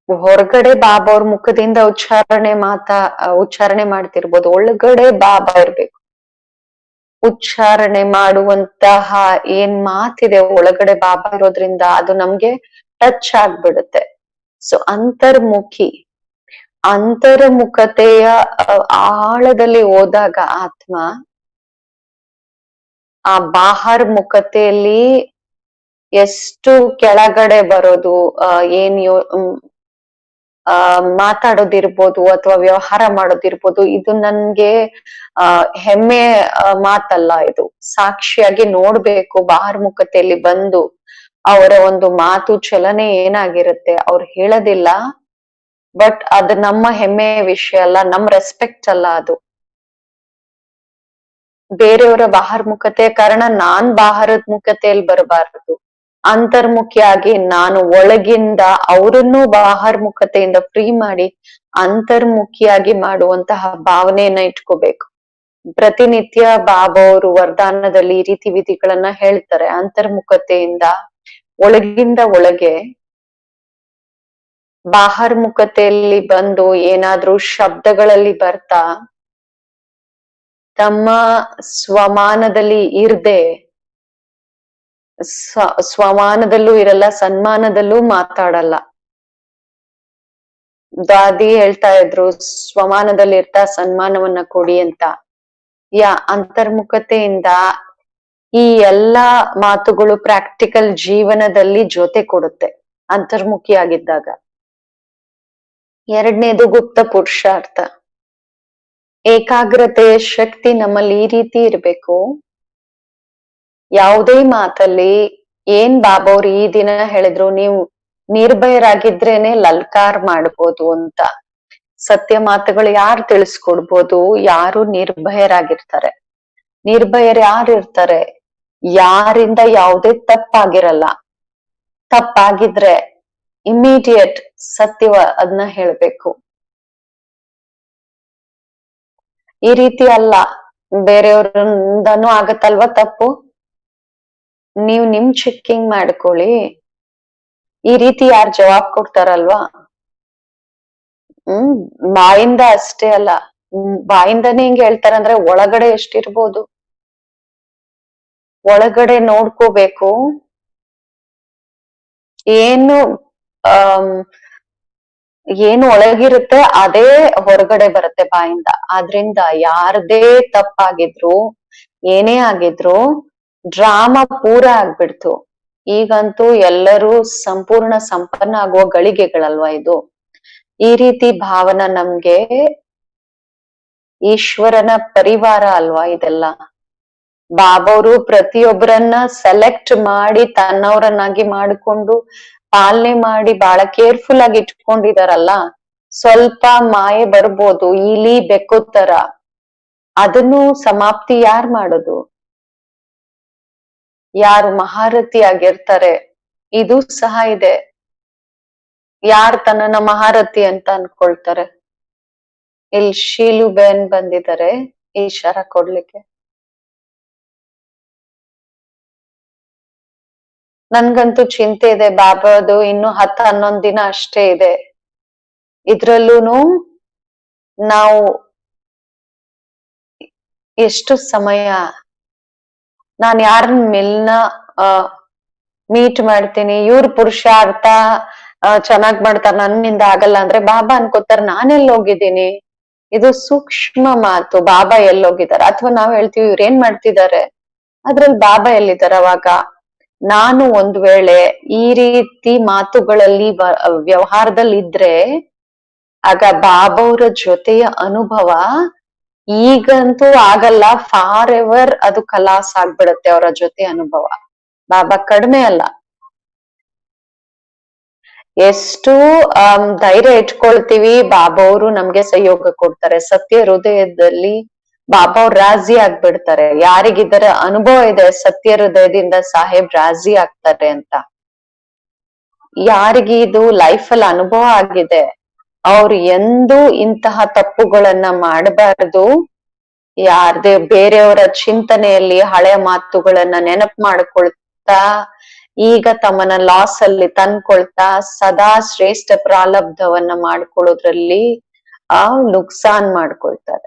ಹೊರಗಡೆ ಬಾಬಾ ಅವ್ರ ಮುಖದಿಂದ ಉಚ್ಚಾರಣೆ ಮಾಡ್ತಿರ್ಬೋದು, ಒಳಗಡೆ ಬಾಬಾ ಇರ್ಬೇಕು. ಉಚ್ಚಾರಣೆ ಮಾಡುವಂತಹ ಏನ್ ಮಾತಿದೆ ಒಳಗಡೆ ಬಾಬಾ ಇರೋದ್ರಿಂದ ಅದು ನಮ್ಗೆ ಟಚ್ ಆಗ್ಬಿಡುತ್ತೆ. ಸೊ ಅಂತರ್ಮುಖತೆಯ ಆಳದಲ್ಲಿ ಹೋದಾಗ ಆತ್ಮ ಆ ಬಾಹರ್ ಮುಖತೆಯಲ್ಲಿ ಎಷ್ಟು ಕೆಳಗಡೆ ಬರೋದು, ಮಾತಾಡೋದಿರ್ಬೋದು ಅಥವಾ ವ್ಯವಹಾರ ಮಾಡೋದಿರ್ಬೋದು, ಇದು ನನ್ಗೆ ಹೆಮ್ಮೆ ಮಾತಲ್ಲ. ಇದು ಸಾಕ್ಷಿಯಾಗಿ ನೋಡ್ಬೇಕು. ಬಾಹರ್ ಮುಖತೆಯಲ್ಲಿ ಬಂದು ಅವರ ಒಂದು ಮಾತು ಚಲನೆ ಏನಾಗಿರುತ್ತೆ ಅವ್ರು ಹೇಳೋದಿಲ್ಲ, ಬಟ್ ಅದು ನಮ್ಮ ಹೆಮ್ಮೆಯ ವಿಷಯ ಅಲ್ಲ, ನಮ್ ರೆಸ್ಪೆಕ್ಟ್ ಅಲ್ಲ ಅದು. ಬೇರೆಯವರ ಬಾಹರ್ ಮುಖತೆಯ ಕಾರಣ ನಾನ್ ಬಾಹರದ ಮುಖತೆಯಲ್ಲಿ ಬರಬಾರದು. ಅಂತರ್ಮುಖಿಯಾಗಿ ನಾನು ಒಳಗಿಂದ ಅವರನ್ನು ಬಾಹರ್ ಮುಖತೆಯಿಂದ ಫ್ರೀ ಮಾಡಿ ಅಂತರ್ಮುಖಿಯಾಗಿ ಮಾಡುವಂತಹ ಭಾವನೆಯನ್ನ ಇಟ್ಕೋಬೇಕು. ಪ್ರತಿನಿತ್ಯ ಬಾಬಾ ಅವರು ವರದಾನದಲ್ಲಿ ಈ ರೀತಿ ವಿಧಿಗಳನ್ನ ಹೇಳ್ತಾರೆ. ಅಂತರ್ಮುಖತೆಯಿಂದ ಒಳಗಿಂದ ಒಳಗೆ ಬಾಹರ್ಮುಖತೆಯಲ್ಲಿ ಬಂದು ಏನಾದ್ರೂ ಶಬ್ದಗಳಲ್ಲಿ ಬರ್ತಾ ತಮ್ಮ ಸ್ವಮಾನದಲ್ಲಿ ಇರ್ದೆ ಸ್ವಮಾನದಲ್ಲೂ ಇರಲ್ಲ, ಸನ್ಮಾನದಲ್ಲೂ ಮಾತಾಡಲ್ಲ. ದಾದಿ ಹೇಳ್ತಾ ಇದ್ರು ಸ್ವಮಾನದಲ್ಲಿ ಇರ್ತಾ ಸನ್ಮಾನವನ್ನ ಕೊಡಿ ಅಂತ. ಅಂತರ್ಮುಖತೆಯಿಂದ ಈ ಎಲ್ಲಾ ಮಾತುಗಳು ಪ್ರಾಕ್ಟಿಕಲ್ ಜೀವನದಲ್ಲಿ ಜೊತೆ ಕೊಡುತ್ತೆ ಅಂತರ್ಮುಖಿಯಾಗಿದ್ದಾಗ. ಎರಡನೇದು ಗುಪ್ತ ಪುರುಷಾರ್ಥ. ಏಕಾಗ್ರತೆ ಶಕ್ತಿ ನಮ್ಮಲ್ಲಿ ಈ ರೀತಿ ಇರ್ಬೇಕು. ಯಾವುದೇ ಮಾತಲ್ಲಿ ಏನ್ ಬಾಬಾ ಅವ್ರು ಈ ದಿನ ಹೇಳಿದ್ರು, ನೀವು ನಿರ್ಭಯರಾಗಿದ್ರೇನೆ ಲಲ್ಕಾರ್ ಮಾಡ್ಬೋದು ಅಂತ. ಸತ್ಯ ಮಾತುಗಳು ಯಾರು ತಿಳಿಸ್ಕೊಡ್ಬೋದು? ಯಾರು ನಿರ್ಭಯರಾಗಿರ್ತಾರೆ. ನಿರ್ಭಯರು ಯಾರು ಇರ್ತಾರೆ? ಯಾರಿಂದ ಯಾವುದೇ ತಪ್ಪಾಗಿರಲ್ಲ. ತಪ್ಪಾಗಿದ್ರೆ ಇಮಿಡಿಯೇಟ್ ಸತ್ಯವ ಅದನ್ನ ಹೇಳ್ಬೇಕು. ಈ ರೀತಿ ಅಲ್ಲ, ಬೇರೆಯವ್ರಿಂದನೂ ಆಗತ್ತಲ್ವಾ ತಪ್ಪು, ನೀವು ನಿಮ್ ಚೆಕ್ಕಿಂಗ್ ಮಾಡ್ಕೊಳ್ಳಿ. ಈ ರೀತಿ ಯಾರು ಜವಾಬ್ ಕೊಡ್ತಾರಲ್ವಾ, ಬಾಯಿಂದ ಅಷ್ಟೇ ಅಲ್ಲ, ಬಾಯಿಂದನೇ ಹಿಂಗ್ ಹೇಳ್ತಾರಂದ್ರೆ ಒಳಗಡೆ ಎಷ್ಟಿರ್ಬೋದು? ಒಳಗಡೆ ನೋಡ್ಕೋಬೇಕು. ಏನು ಏನು ಒಳಗಿರುತ್ತೆ ಅದೇ ಹೊರಗಡೆ ಬರುತ್ತೆ ಬಾಯಿಂದ. ಆದ್ರಿಂದ ಯಾರದೇ ತಪ್ಪಾಗಿದ್ರು ಏನೇ ಆಗಿದ್ರು ಡ್ರಾಮಾ ಪೂರ ಆಗ್ಬಿಡ್ತು. ಈಗಂತೂ ಎಲ್ಲರೂ ಸಂಪೂರ್ಣ ಸಂಪನ್ನ ಆಗುವ ಗಳಿಗೆಗಳಲ್ವಾ ಇದು. ಈ ರೀತಿ ಭಾವನ ನಮ್ಗೆ ಈಶ್ವರನ ಪರಿವಾರ ಅಲ್ವಾ ಇದೆಲ್ಲ. ಬಾಬಾವ್ರು ಪ್ರತಿಯೊಬ್ಬರನ್ನ ಸೆಲೆಕ್ಟ್ ಮಾಡಿ ತನ್ನವರನ್ನಾಗಿ ಮಾಡಿಕೊಂಡು ಪಾಲನೆ ಮಾಡಿ ಬಹಳ ಕೇರ್ಫುಲ್ ಆಗಿ ಇಟ್ಕೊಂಡಿದಾರಲ್ಲ. ಸ್ವಲ್ಪ ಮಾಯೆ ಬರ್ಬೋದು, ಇಲಿ ಬೆಕ್ಕು ತರ. ಅದನ್ನು ಸಮಾಪ್ತಿ ಯಾರ್ ಮಾಡೋದು? ಯಾರು ಮಹಾರಥಿ ಆಗಿರ್ತಾರೆ. ಇದು ಸಹ ಇದೆ. ಯಾರ್ ತನ್ನನ್ನ ಮಹಾರಥಿ ಅಂತ ಅನ್ಕೊಳ್ತಾರೆ? ಇಲ್ಲಿ ಶೀಲು ಬೇನ್ ಬಂದಿದ್ದಾರೆ ಈಶಾರ ಕೊಡ್ಲಿಕ್ಕೆ. ನನ್ಗಂತೂ ಚಿಂತೆ ಇದೆ. ಬಾಬಾದು ಇನ್ನು 10-11 ದಿನ ಅಷ್ಟೇ ಇದೆ. ಇದ್ರಲ್ಲೂನು ನಾವು ಎಷ್ಟು ಸಮಯ, ನಾನ್ ಯಾರನ್ನ ಮೀಟ್ ಮಾಡ್ತೀನಿ, ಇವ್ರ ಪುರುಷಾರ್ಥ ಚೆನ್ನಾಗ್ ಮಾಡ್ತಾರ, ನನ್ನಿಂದ ಆಗಲ್ಲ ಅಂದ್ರೆ ಬಾಬಾ ಅನ್ಕೋತಾರ ನಾನೆಲ್ಲಿ ಹೋಗಿದ್ದೀನಿ. ಇದು ಸೂಕ್ಷ್ಮ ಮಾತು. ಬಾಬಾ ಎಲ್ಲೋಗಿದಾರೆ? ಅಥವಾ ನಾವ್ ಹೇಳ್ತೀವಿ ಇವ್ರ ಏನ್ ಮಾಡ್ತಿದ್ದಾರೆ, ಅದ್ರಲ್ಲಿ ಬಾಬಾ ಎಲ್ಲಿದ್ದಾರೆ? ಅವಾಗ ನಾನು ಒಂದ್ ವೇಳೆ ಈ ರೀತಿ ಮಾತುಗಳಲ್ಲಿ ವ್ಯವಹಾರದಲ್ಲಿ ಇದ್ರೆ ಆಗ ಬಾಬಾವ್ರ ಜೊತೆಯ ಅನುಭವ ಈಗಂತೂ ಆಗಲ್ಲ, ಫಾರ್ ಎವರ್ ಅದು ಖಲಾಸ್ ಆಗ್ಬಿಡತ್ತೆ ಅವರ ಜೊತೆ ಅನುಭವ. ಬಾಬಾ ಕಡಿಮೆ ಅಲ್ಲ. ಎಷ್ಟು ಧೈರ್ಯ ಇಟ್ಕೊಳ್ತೀವಿ, ಬಾಬಾ ಅವರು ನಮ್ಗೆ ಸಹಯೋಗ ಕೊಡ್ತಾರೆ. ಸತ್ಯ ಹೃದಯದಲ್ಲಿ ಬಾಬಾ ಅವ್ರು ರಾಜಿ ಆಗ್ಬಿಡ್ತಾರೆ. ಯಾರಿಗಿದರ ಅನುಭವ ಇದೆ ಸತ್ಯ ಹೃದಯದಿಂದ ಸಾಹೇಬ್ ರಾಜಿ ಆಗ್ತಾರೆ ಅಂತ, ಯಾರಿಗಿದು ಲೈಫಲ್ಲಿ ಅನುಭವ ಆಗಿದೆ ಅವ್ರು ಎಂದೂ ಇಂತಹ ತಪ್ಪುಗಳನ್ನ ಮಾಡಬಾರದು. ಯಾರ್ದೇ ಬೇರೆಯವರ ಚಿಂತನೆಯಲ್ಲಿ ಹಳೆಯ ಮಾತುಗಳನ್ನ ನೆನಪು ಮಾಡ್ಕೊಳ್ತಾ ಈಗ ತಮ್ಮನ್ನ ಲಾಸ್ ಅಲ್ಲಿ ತಂದ್ಕೊಳ್ತಾ ಸದಾ ಶ್ರೇಷ್ಠ ಪ್ರಾರಬ್ಧವನ್ನ ಮಾಡ್ಕೊಳ್ಳೋದ್ರಲ್ಲಿ ನುಕ್ಸಾನ್ ಮಾಡ್ಕೊಳ್ತಾರೆ.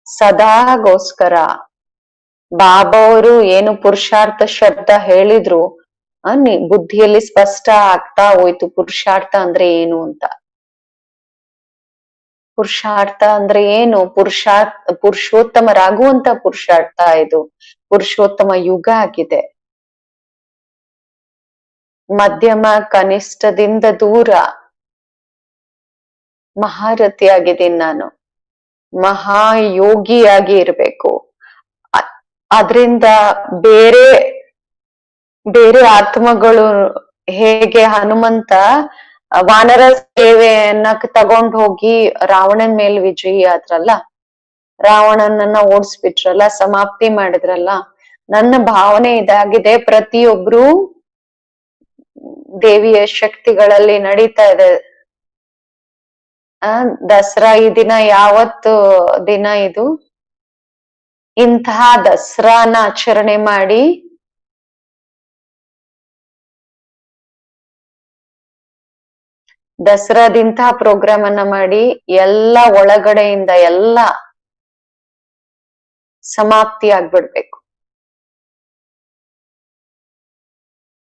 ಸದಾಗೋಸ್ಕರ ಬಾಬಾ ಅವರು ಏನು ಪುರುಷಾರ್ಥ ಶಬ್ದ ಹೇಳಿದ್ರು ಬುದ್ಧಿಯಲ್ಲಿ ಸ್ಪಷ್ಟ ಆಗ್ತಾ ಹೋಯ್ತು ಪುರುಷಾರ್ಥ ಅಂದ್ರೆ ಏನು ಅಂತ. ಪುರುಷಾರ್ಥ ಅಂದ್ರೆ ಏನು? ಪುರುಷೋತ್ತಮರಾಗುವಂತ ಪುರುಷಾರ್ಥ ಇದು. ಪುರುಷೋತ್ತಮ ಯುಗ ಆಗಿದೆ. ಮಧ್ಯಮ ಕನಿಷ್ಠದಿಂದ ದೂರ ಮಹಾರಥಿ ಆಗಿದ್ದೀನಿ ನಾನು, ಮಹಾಯೋಗಿಯಾಗಿ ಇರ್ಬೇಕು. ಅದ್ರಿಂದ ಬೇರೆ ಬೇರೆ ಆತ್ಮಗಳು ಹೇಗೆ ಹನುಮಂತ ವಾನರ ಸೇವೆಯನ್ನ ತಗೊಂಡ್ ಹೋಗಿ ರಾವಣನ್ ಮೇಲೆ ವಿಜಯಿ ಆದ್ರಲ್ಲ, ರಾವಣನನ್ನ ಓಡಿಸ್ಬಿಟ್ರಲ್ಲ, ಸಮಾಪ್ತಿ ಮಾಡಿದ್ರಲ್ಲ. ನನ್ನ ಭಾವನೆ ಇದಾಗಿದೆ, ಪ್ರತಿಯೊಬ್ರು ದೇವಿಯ ಶಕ್ತಿಗಳಲ್ಲಿ ನಡೀತಾ ಇದೆ. ದಸರಾ ಈ ದಿನ ಯಾವತ್ತು ದಿನ ಇದು? ಇಂತಹ ದಸರಾನ ಆಚರಣೆ ಮಾಡಿ ದಸರಾದಿಂತಹ ಪ್ರೋಗ್ರಾಮ್ ಅನ್ನ ಮಾಡಿ ಎಲ್ಲ ಒಳಗಡೆಯಿಂದ ಎಲ್ಲ ಸಮಾಪ್ತಿ ಆಗ್ಬಿಡ್ಬೇಕು.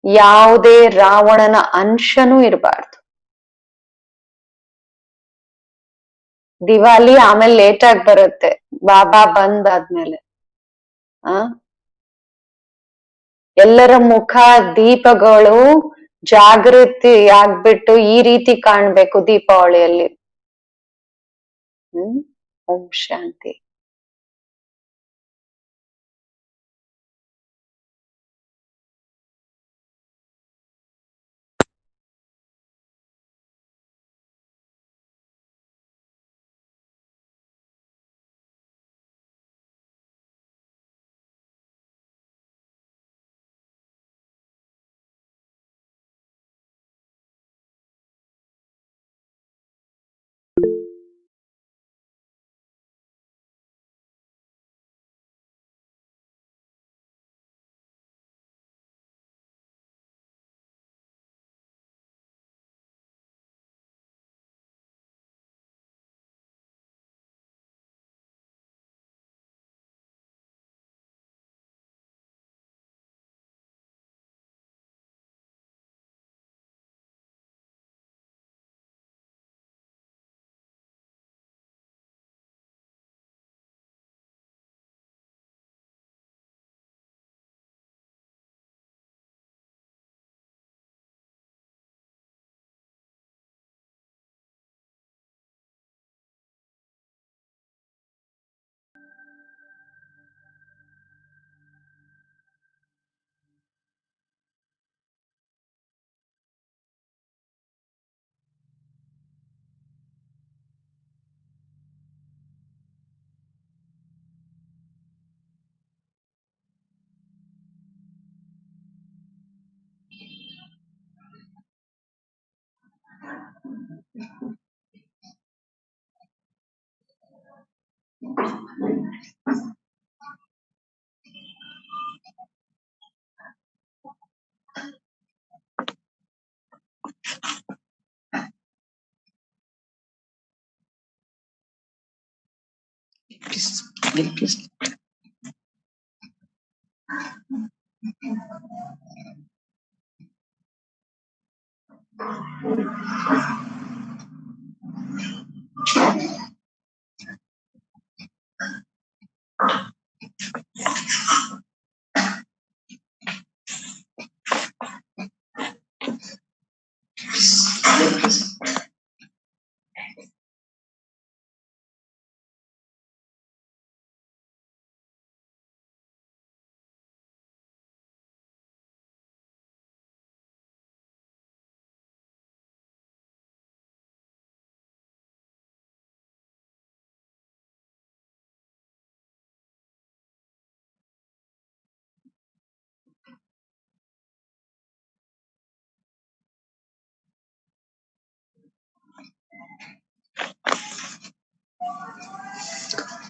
ಯಾವುದೇ ರಾವಣನ ಅಂಶನೂ ಇರಬಾರ್ದು. ದಿವಾಲಿ ಆಮೇಲೆ ಲೇಟ್ ಆಗಿ ಬರುತ್ತೆ, ಬಾಬಾ ಬಂದಾದ್ಮೇಲೆ. ಎಲ್ಲರ ಮುಖ ದೀಪಗಳು ಜಾಗೃತಿ ಆಗ್ಬಿಟ್ಟು ಈ ರೀತಿ ಕಾಣ್ಬೇಕು ದೀಪಾವಳಿಯಲ್ಲಿ. ಓಂ ಶಾಂತಿ.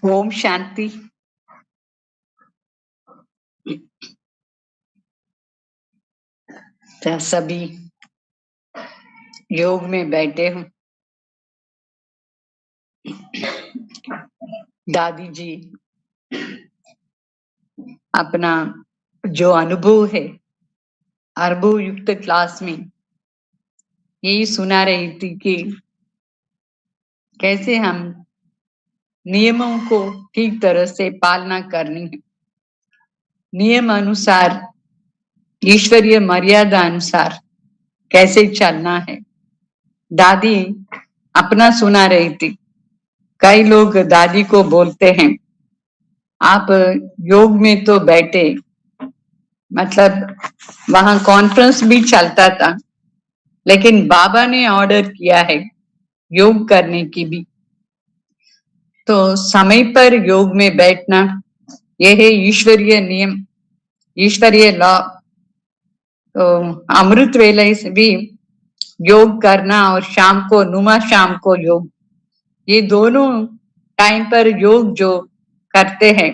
ओम शांति। तो सभी योग में बैठे हूँ। दादी जी अपना जो अनुभव है अनुभव युक्त क्लास में यही सुना रही थी कि कैसे हम नियमों को ठीक तरह से पालना करनी है, नियम अनुसार ईश्वरीय मर्यादा अनुसार कैसे चलना है। दादी अपना सुना रही थी। कई लोग दादी को बोलते हैं आप योग में तो बैठे, मतलब वहां कॉन्फ्रेंस भी चलता था, लेकिन बाबा ने ऑर्डर किया है योग करने की भी, तो समय पर योग में बैठना यह है ईश्वरीय नियम, ईश्वरीय लॉ। तो अमृत वेले से भी योग करना और शाम को नुमा शाम को योग, ये दोनों टाइम पर योग जो करते हैं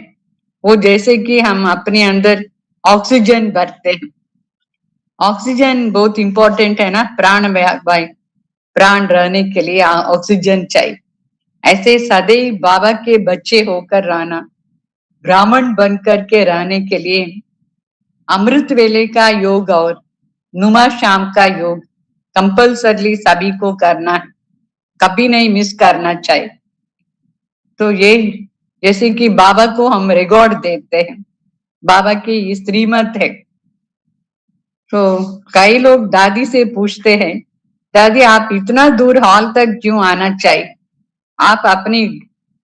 वो जैसे कि हम अपने अंदर ऑक्सीजन भरते हैं। ऑक्सीजन बहुत इंपॉर्टेंट है ना, प्राण वायु। प्राण रहने के लिए ऑक्सीजन चाहिए। ऐसे सदैव बाबा के बच्चे होकर रहना, ब्राह्मण बनकर के रहने के लिए अमृत वेले का योग और नुमा शाम का योग कंपल्सरली सभी को करना है, कभी नहीं मिस करना चाहिए। तो ये जैसे कि बाबा को हम रिकॉर्ड देते हैं, बाबा की श्रीमत है। तो कई लोग दादी से पूछते हैं, दादी आप इतना दूर हॉल तक क्यों आना चाहिए, आप अपनी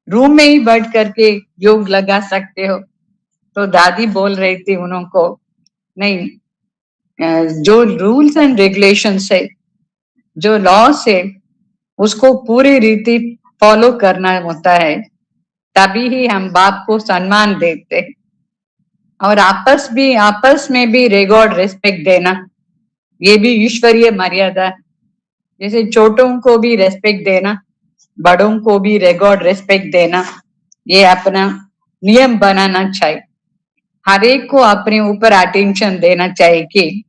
रूम में ही बैठ करके योग लगा सकते हो। तो दादी बोल रही थी उनको, नहीं, जो रूल्स एंड रेगुलेशंस है, जो लॉस है, उसको पूरी रीति फॉलो करना होता है, तभी ही हम बाप को सम्मान देते हैं। और आपस में भी रिकॉर्ड रेस्पेक्ट देना, ये भी ईश्वरीय मर्यादा है। जैसे छोटों को भी रेस्पेक्ट देना, बड़ों को भी रिकॉर्ड रेस्पेक्ट देना, ये अपना नियम बनाना चाहिए। हर एक को अपने ऊपर अटेंशन देना चाहिए कि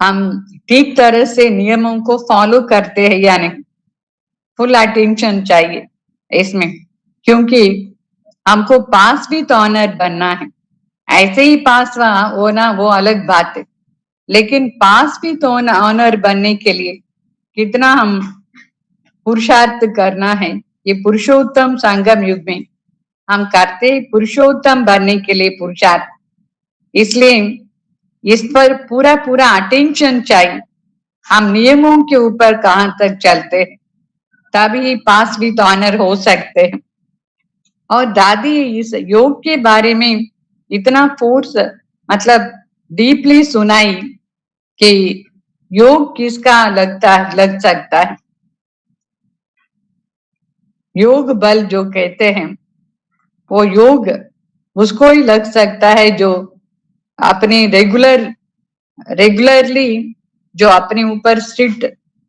हम ठीक तरह से नियमों को फॉलो करते हैं या नहीं, फुल अटेंशन चाहिए इसमें। क्योंकि हमको पास भी तो ऑनर बनना है, ऐसे ही पास होना वो अलग बात है, लेकिन पास भी तो ऑनर बनने के लिए कितना हम पुरुषार्थ करना है। ये पुरुषोत्तम संगम युग में हम करते पुरुषोत्तम बनने के लिए पुरुषार्थ, इसलिए इस पर पूरा पूरा अटेंशन चाहिए। हम नियमों के ऊपर कहाँ तक चलते हैं, तभी पास भी तो ऑनर हो सकते हैं। और दादी इस योग के बारे में इतना फोर्स मतलब डीपली सुनाई कि योग किसका लग सकता है। योग बल जो कहते हैं, वो योग उसको ही लग सकता है जो अपने रेगुलरली जो अपने ऊपर strict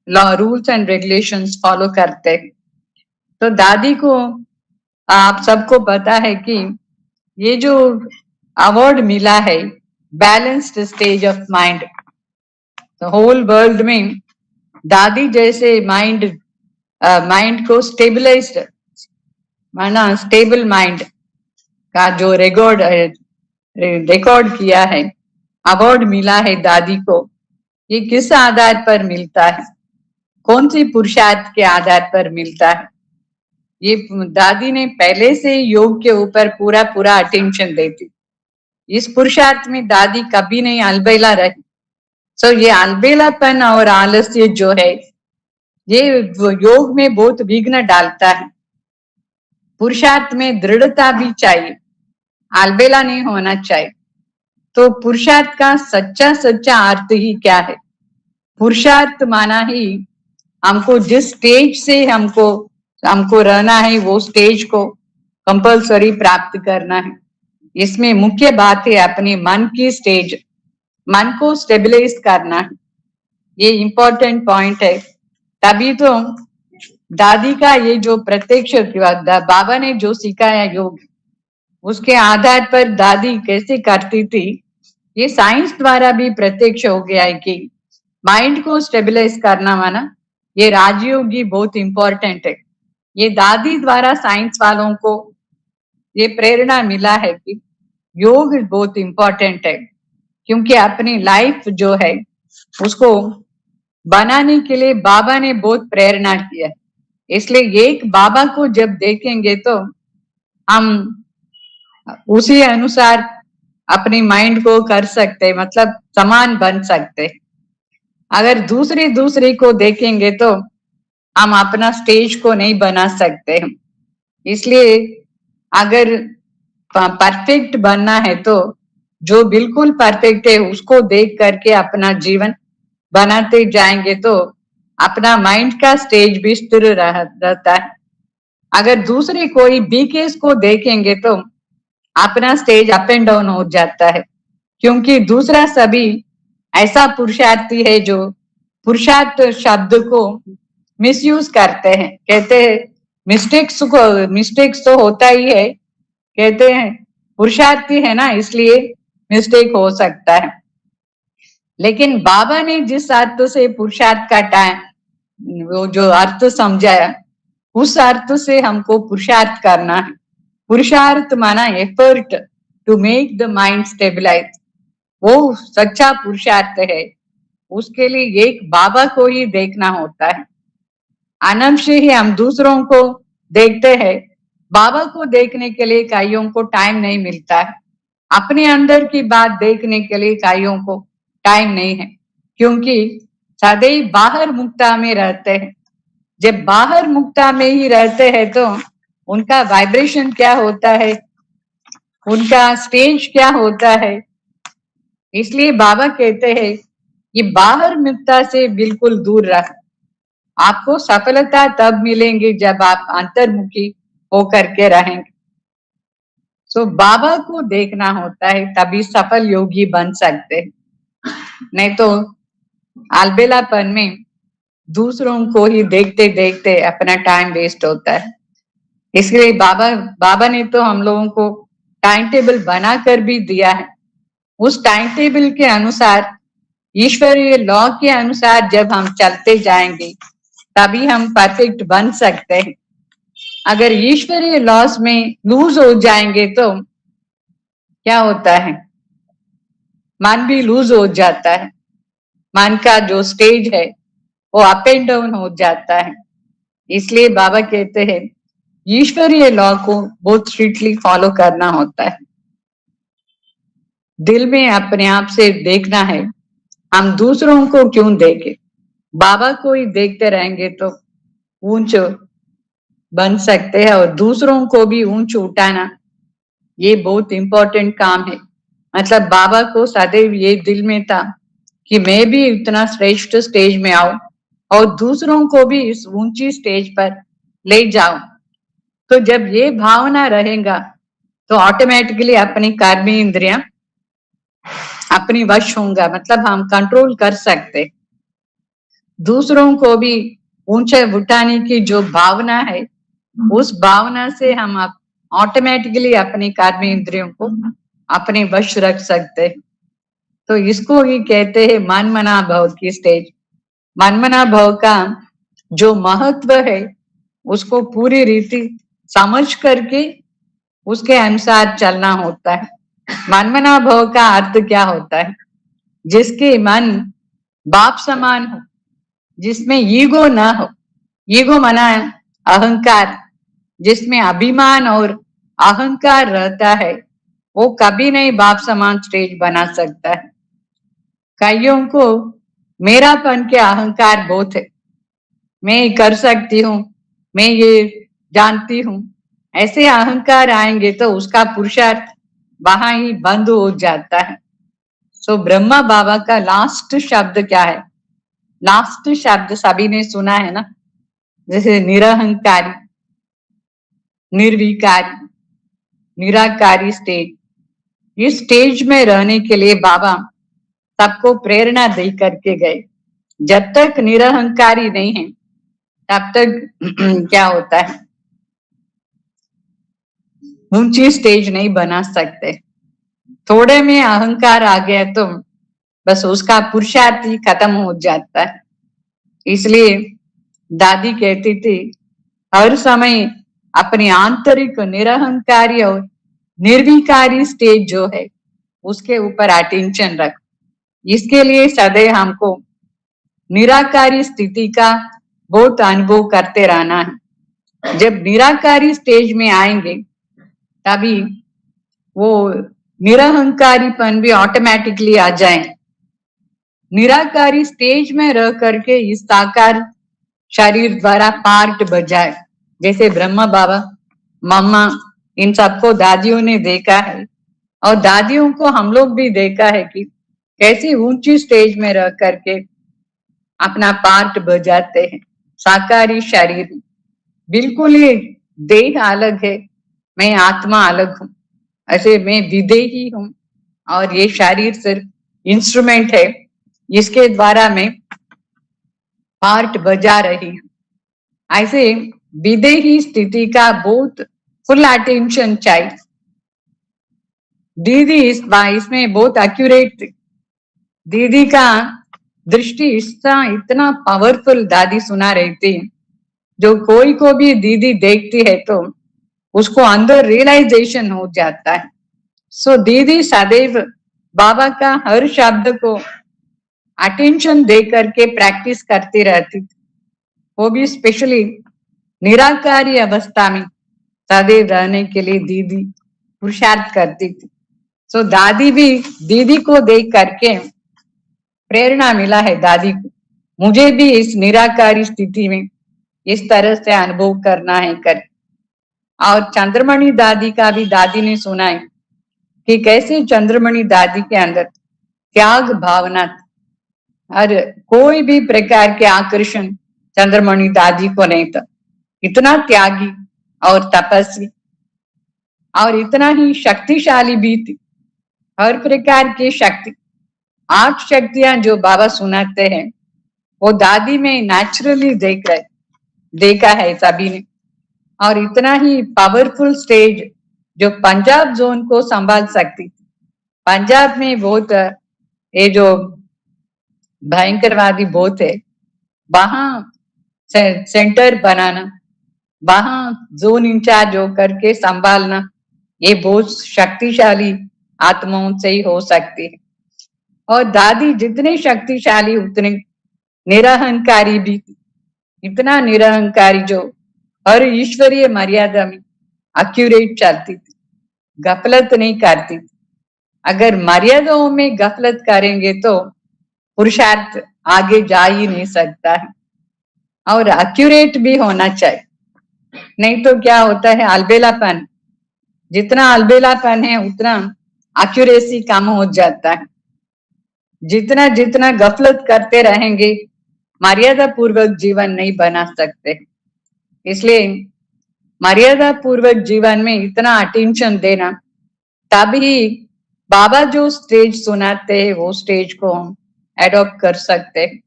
law rules and regulations follow करते हैं। तो दादी को आप सबको पता है कि ये जो अवार्ड मिला है balanced stage of mind, whole world में दादी जैसे माइंड को स्टेबलाइज्ड माना, स्टेबल माइंड का जो रिकॉर्ड किया है, अवार्ड मिला है दादी को, ये किस आधार पर मिलता है, कौन सी पुरुषार्थ के आधार पर मिलता है। ये दादी ने पहले से योग के ऊपर पूरा पूरा अटेंशन देती, इस पुरुषार्थ में दादी कभी नहीं अलबेला रही। सो ये अलबेलापन और आलस्य जो है, ये योग में बहुत विघ्न डालता है। पुरुषार्थ में दृढ़ता भी चाहिए, अलबेला नहीं होना चाहिए। तो पुरुषार्थ का सच्चा अर्थ ही क्या है? पुरुषार्थ माना ही हमको जिस स्टेज से हमको रहना है, वो स्टेज को कंपल्सरी प्राप्त करना है। इसमें मुख्य बात है अपने मन की स्टेज, मन को स्टेबलाइज करना है, ये इंपॉर्टेंट पॉइंट है। तभी तो दादी का ये जो प्रत्यक्ष बाबा ने जो सिखाया योग, उसके आधार पर दादी कैसे करती थी, ये साइंस द्वारा भी प्रत्यक्ष हो गया है कि माइंड को स्टेबलाइज करना माना ये राजयोगी बहुत इंपॉर्टेंट है। ये दादी द्वारा साइंस वालों को ये प्रेरणा मिला है कि योग बहुत इंपॉर्टेंट है, क्योंकि अपनी लाइफ जो है उसको बनाने के लिए बाबा ने बहुत प्रेरणा किया है। इसलिए एक बाबा को जब देखेंगे तो हम उसी अनुसार अपनी माइंड को कर सकते हैं, मतलब समान बन सकते हैं। अगर दूसरे को देखेंगे तो हम अपना स्टेज को नहीं बना सकते। इसलिए अगर परफेक्ट बनना है तो जो बिल्कुल परफेक्ट है उसको देख करके अपना जीवन बनाते जाएंगे तो अपना माइंड का स्टेज भी स्थिर रहता है। अगर दूसरे कोई बीकेस को देखेंगे तो अपना स्टेज अप एंड डाउन हो जाता है, क्योंकि दूसरा सभी ऐसा पुरुषार्थी है जो पुरुषार्थ शब्द को मिसयूज करते हैं। कहते हैं मिस्टेक्स तो होता ही है, कहते हैं पुरुषार्थी है ना, इसलिए मिस्टेक हो सकता है। लेकिन बाबा ने जिस अर्थ से पुरुषार्थ काटा है, वो जो अर्थ समझाया उस अर्थ से हमको पुरुषार्थ करना है। पुरुषार्थ माना effort to make the mind stabilise, वो सच्चा पुरुषार्थ है। उसके लिए एक बाबा को ही देखना होता है। आनंद से ही हम दूसरों को देखते हैं, बाबा को देखने के लिए काइयों को टाइम नहीं मिलता है। अपने अंदर की बात देखने के लिए काइयों को टाइम नहीं है, क्योंकि सदैव बाहर मुक्ता में रहते हैं। जब बाहर मुक्ता में ही रहते हैं तो उनका वाइब्रेशन क्या होता है, उनका स्टेज क्या होता है। इसलिए बाबा कहते हैं कि बाहर मुक्ता से बिल्कुल दूर रह। आपको सफलता तब मिलेंगी जब आप अंतर्मुखी होकर के रहेंगे। सो बाबा को देखना होता है, तभी सफल योगी बन सकते हैं। नहीं तो अलबेलापन में दूसरों को ही देखते देखते अपना टाइम वेस्ट होता है। इसलिए बाबा ने तो हम लोगों को टाइम टेबल बनाकर भी दिया है। उस टाइम टेबल के अनुसार, ईश्वरीय लॉ के अनुसार जब हम चलते जाएंगे तभी हम परफेक्ट बन सकते हैं। अगर ईश्वरीय लॉस में लूज हो जाएंगे तो क्या होता है, मन भी लूज हो जाता है। मन का जो स्टेज है वो अप एंड डाउन हो जाता है। इसलिए बाबा कहते हैं ईश्वरीय लॉ को बहुत स्ट्रिक्टली फॉलो करना होता है। दिल में अपने आप से देखना है, हम दूसरों को क्यों देखें, बाबा को ही देखते रहेंगे तो ऊंच बन सकते हैं। और दूसरों को भी ऊंच उठाना ये बहुत इंपॉर्टेंट काम है। मतलब बाबा को सदैव ये दिल में था कि मैं भी इतना श्रेष्ठ स्टेज में आऊं और दूसरों को भी इस ऊंची स्टेज पर ले जाऊं। तो जब ये भावना रहेगा तो ऑटोमेटिकली अपनी कर्मी इंद्रियां अपनी वश होगा, मतलब हम कंट्रोल कर सकते। दूसरों को भी ऊंचे उठाने की जो भावना है, उस भावना से हम ऑटोमेटिकली अपनी कर्मी इंद्रियों को अपने वश रख सकते। तो इसको ही कहते हैं मनमना भव की स्टेज। मनमना भव का जो महत्व है उसको पूरी रीति समझ करके उसके अनुसार चलना होता है। मनमना भव का अर्थ क्या होता है, जिसके मन बाप समान हो, जिसमें ईगो ना हो। ईगो मना अहंकार, जिसमें अभिमान और अहंकार रहता है, वो कभी नहीं बाप समान स्टेज बना सकता है। कईयों को मेरापन के अहंकार बहुत है, मैं कर सकती हूँ, मैं ये जानती हूँ। ऐसे अहंकार आएंगे तो उसका पुरुषार्थ वहां ही बंद हो जाता है। सो ब्रह्मा बाबा का लास्ट शब्द क्या है? लास्ट शब्द सभी ने सुना है ना, जैसे निरहंकारी, निर्विकारी, निराकारी स्टेज। इस स्टेज में रहने के लिए बाबा सबको प्रेरणा दे करके गए। जब तक निरहंकारी नहीं है तब तक क्या होता है, ऊंची स्टेज नहीं बना सकते। थोड़े में अहंकार आ गया तो बस उसका पुरुषार्थ ही खत्म हो जाता है। इसलिए दादी कहती थी हर समय अपनी आंतरिक निरहंकारी और निर्विकारी स्टेज जो है उसके ऊपर अटेंशन रख। इसके लिए सदैव हमको निराकारी स्थिति का बहुत अनुभव करते रहना है। जब निराकारी स्टेज में आएंगे तभी वो निरहंकारीपन भी ऑटोमेटिकली आ जाए। निराकारी स्टेज में रह करके इस साकार शरीर द्वारा पार्ट बजाए, जैसे ब्रह्मा बाबा, मम्मा, इन सबको दादियों ने देखा है और दादियों को हम लोग भी देखा है कि कैसी ऊंची स्टेज में रह करके अपना पार्ट बजाते हैं। साकारी शरीर बिल्कुल ही देह अलग है, मैं आत्मा अलग हूँ, ऐसे मैं विदेही हूँ और ये शरीर सिर्फ इंस्ट्रूमेंट है, इसके द्वारा मैं पार्ट बजा रही हूँ। ऐसे विदेही स्थिति का बहुत फुल अटेंशन चाहिए। दीदी इसमें बहुत एक्यूरेट थी। दीदी का दृष्टि इतना पावरफुल दादी सुना रही थी, जो कोई को भी दीदी देखती है तो उसको अंदर रियलाइजेशन हो जाता है। सो दीदी सदैव बाबा का हर शब्द को अटेंशन दे करके प्रैक्टिस करती रहती थी। वो भी स्पेशली निराकारी अवस्था में सदैव रहने के लिए दीदी पुरुषार्थ करती थी। सो दादी भी, दीदी को देख करके प्रेरणा मिला है दादी को, मुझे भी इस निराकारी स्थिति में इस तरह से अनुभव करना है कर। और चंद्रमणि दादी का भी दादी ने सुना है कि कैसे चंद्रमणि दादी के अंदर त्याग भावना थी। और कोई भी प्रकार के आकर्षण चंद्रमणि दादी को नहीं था। इतना त्यागी और तपस्वी और इतना ही शक्तिशाली भी थी। हर प्रकार की शक्ति, 8 शक्तियां जो बाबा सुनाते हैं वो दादी में नेचुरली देखा है सभी ने। और इतना ही पावरफुल स्टेज जो पंजाब जोन को संभाल सकती थी। पंजाब में बहुत ये जो भयंकरवादी बहुत है, वहां सेंटर बनाना, वहां जोन इंचार्ज होकर के संभालना, ये बहुत शक्तिशाली आत्माओं से ही हो सकती है। और दादी जितने शक्तिशाली उतने निरहंकारी भी थी। इतना निरहंकारी जो हर ईश्वरीय मर्यादा में एक्यूरेट चलती थी, गफलत नहीं करती थी। अगर मर्यादाओं में गफलत करेंगे तो पुरुषार्थ आगे जा ही नहीं सकता है। और एक्यूरेट भी होना चाहिए, नहीं तो क्या होता है अलबेलापन। जितना अलबेलापन है उतना एक्यूरेसी कम हो जाता है। जितना जितना गफलत करते रहेंगे मर्यादा पूर्वक जीवन नहीं बना सकते। इसलिए मर्यादा पूर्वक जीवन में इतना अटेंशन देना, तभी बाबा जो स्टेज सुनाते हैं वो स्टेज को हम एडॉप्ट कर सकते हैं।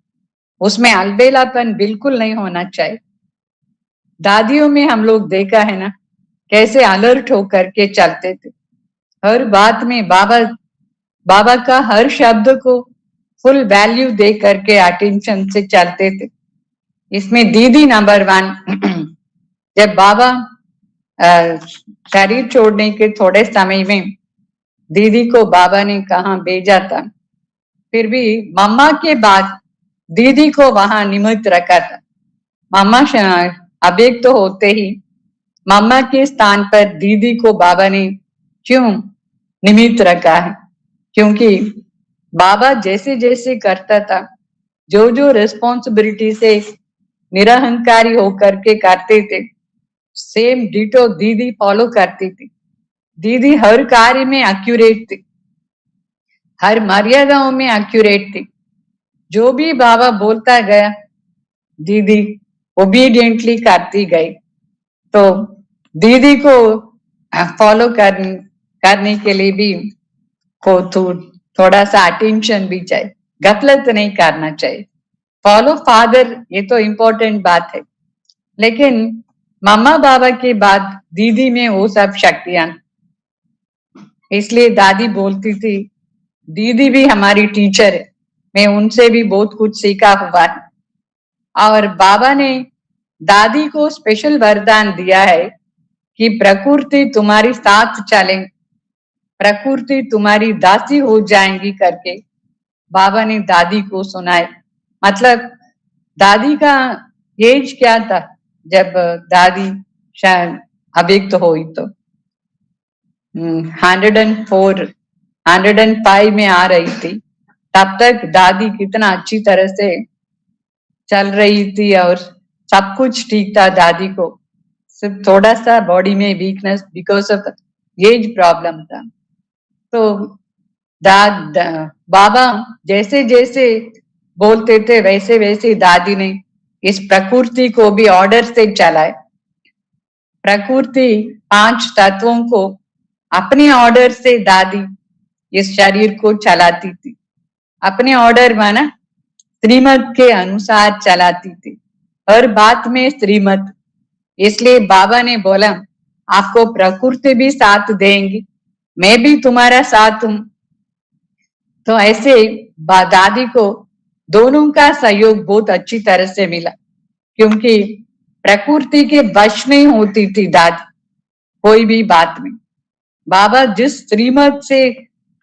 उसमें अलबेलापन बिल्कुल नहीं होना चाहिए। दादियों में हम लोग देखा है ना कैसे अलर्ट होकर के चलते थे। हर बात में बाबा का हर शब्द को फुल वैल्यू दे करके अटेंशन से चलते थे। इसमें दीदी नंबर 1। जब बाबा शरीर छोड़ने के थोड़े समय में दीदी को बाबा ने कहाँ भेजा था, फिर भी मम्मा के बाद दीदी को वहां निमित्त रखा था। मम्मा अबेक तो होते ही मम्मा के स्थान पर दीदी को बाबा ने क्यों निमित्त रखा है? क्योंकि बाबा जैसे जैसे करता था, जो जो रिस्पॉन्सिबिलिटी से निरहंकारी होकर के करते थे, सेम डिटो दीदी फॉलो करती थी। दीदी हर कार्य में एक्यूरेट थी, हर मर्यादाओं में एक्यूरेट थी। जो भी बाबा बोलता गया दीदी ओबीडियंटली करती गई। तो दीदी को फॉलो करने के लिए भी को थोड़ा सा अटेंशन भी चाहिए, गफलत नहीं करना चाहिए। फॉलो फादर, ये तो इम्पोर्टेंट बात है, लेकिन मम्मा बाबा के बाद दीदी में वो सब शक्तियां। इसलिए दादी बोलती थी दीदी भी हमारी टीचर है, मैं उनसे भी बहुत कुछ सीखा हुआ है। और बाबा ने दादी को स्पेशल वरदान दिया है कि प्रकृति तुम्हारी साथ चले, प्रकृति तुम्हारी दासी हो जाएंगी करके बाबा ने दादी को सुनाए। मतलब दादी का एज क्या था जब दादी शायद अभिक्त हुई? तो 104 105 में आ रही थी। तब तक दादी कितना अच्छी तरह से चल रही थी और सब कुछ ठीक था। दादी को सिर्फ थोड़ा सा बॉडी में weakness because of age problem था। तो बाबा जैसे जैसे बोलते थे वैसे वैसे दादी ने इस प्रकृति को भी ऑर्डर से चलाए। प्रकृति 5 तत्वों को अपने ऑर्डर से दादी इस शरीर को चलाती थी। अपने ऑर्डर माना श्रीमत के अनुसार चलाती थी, हर बात में श्रीमत। इसलिए बाबा ने बोला आपको प्रकृति भी साथ देंगी, मैं भी तुम्हारा साथ हूं। तो ऐसे दादी को दोनों का सहयोग बहुत अच्छी तरह से मिला, क्योंकि प्रकृति के वश नहीं होती थी दादी कोई भी बात में। बाबा जिस श्रीमत से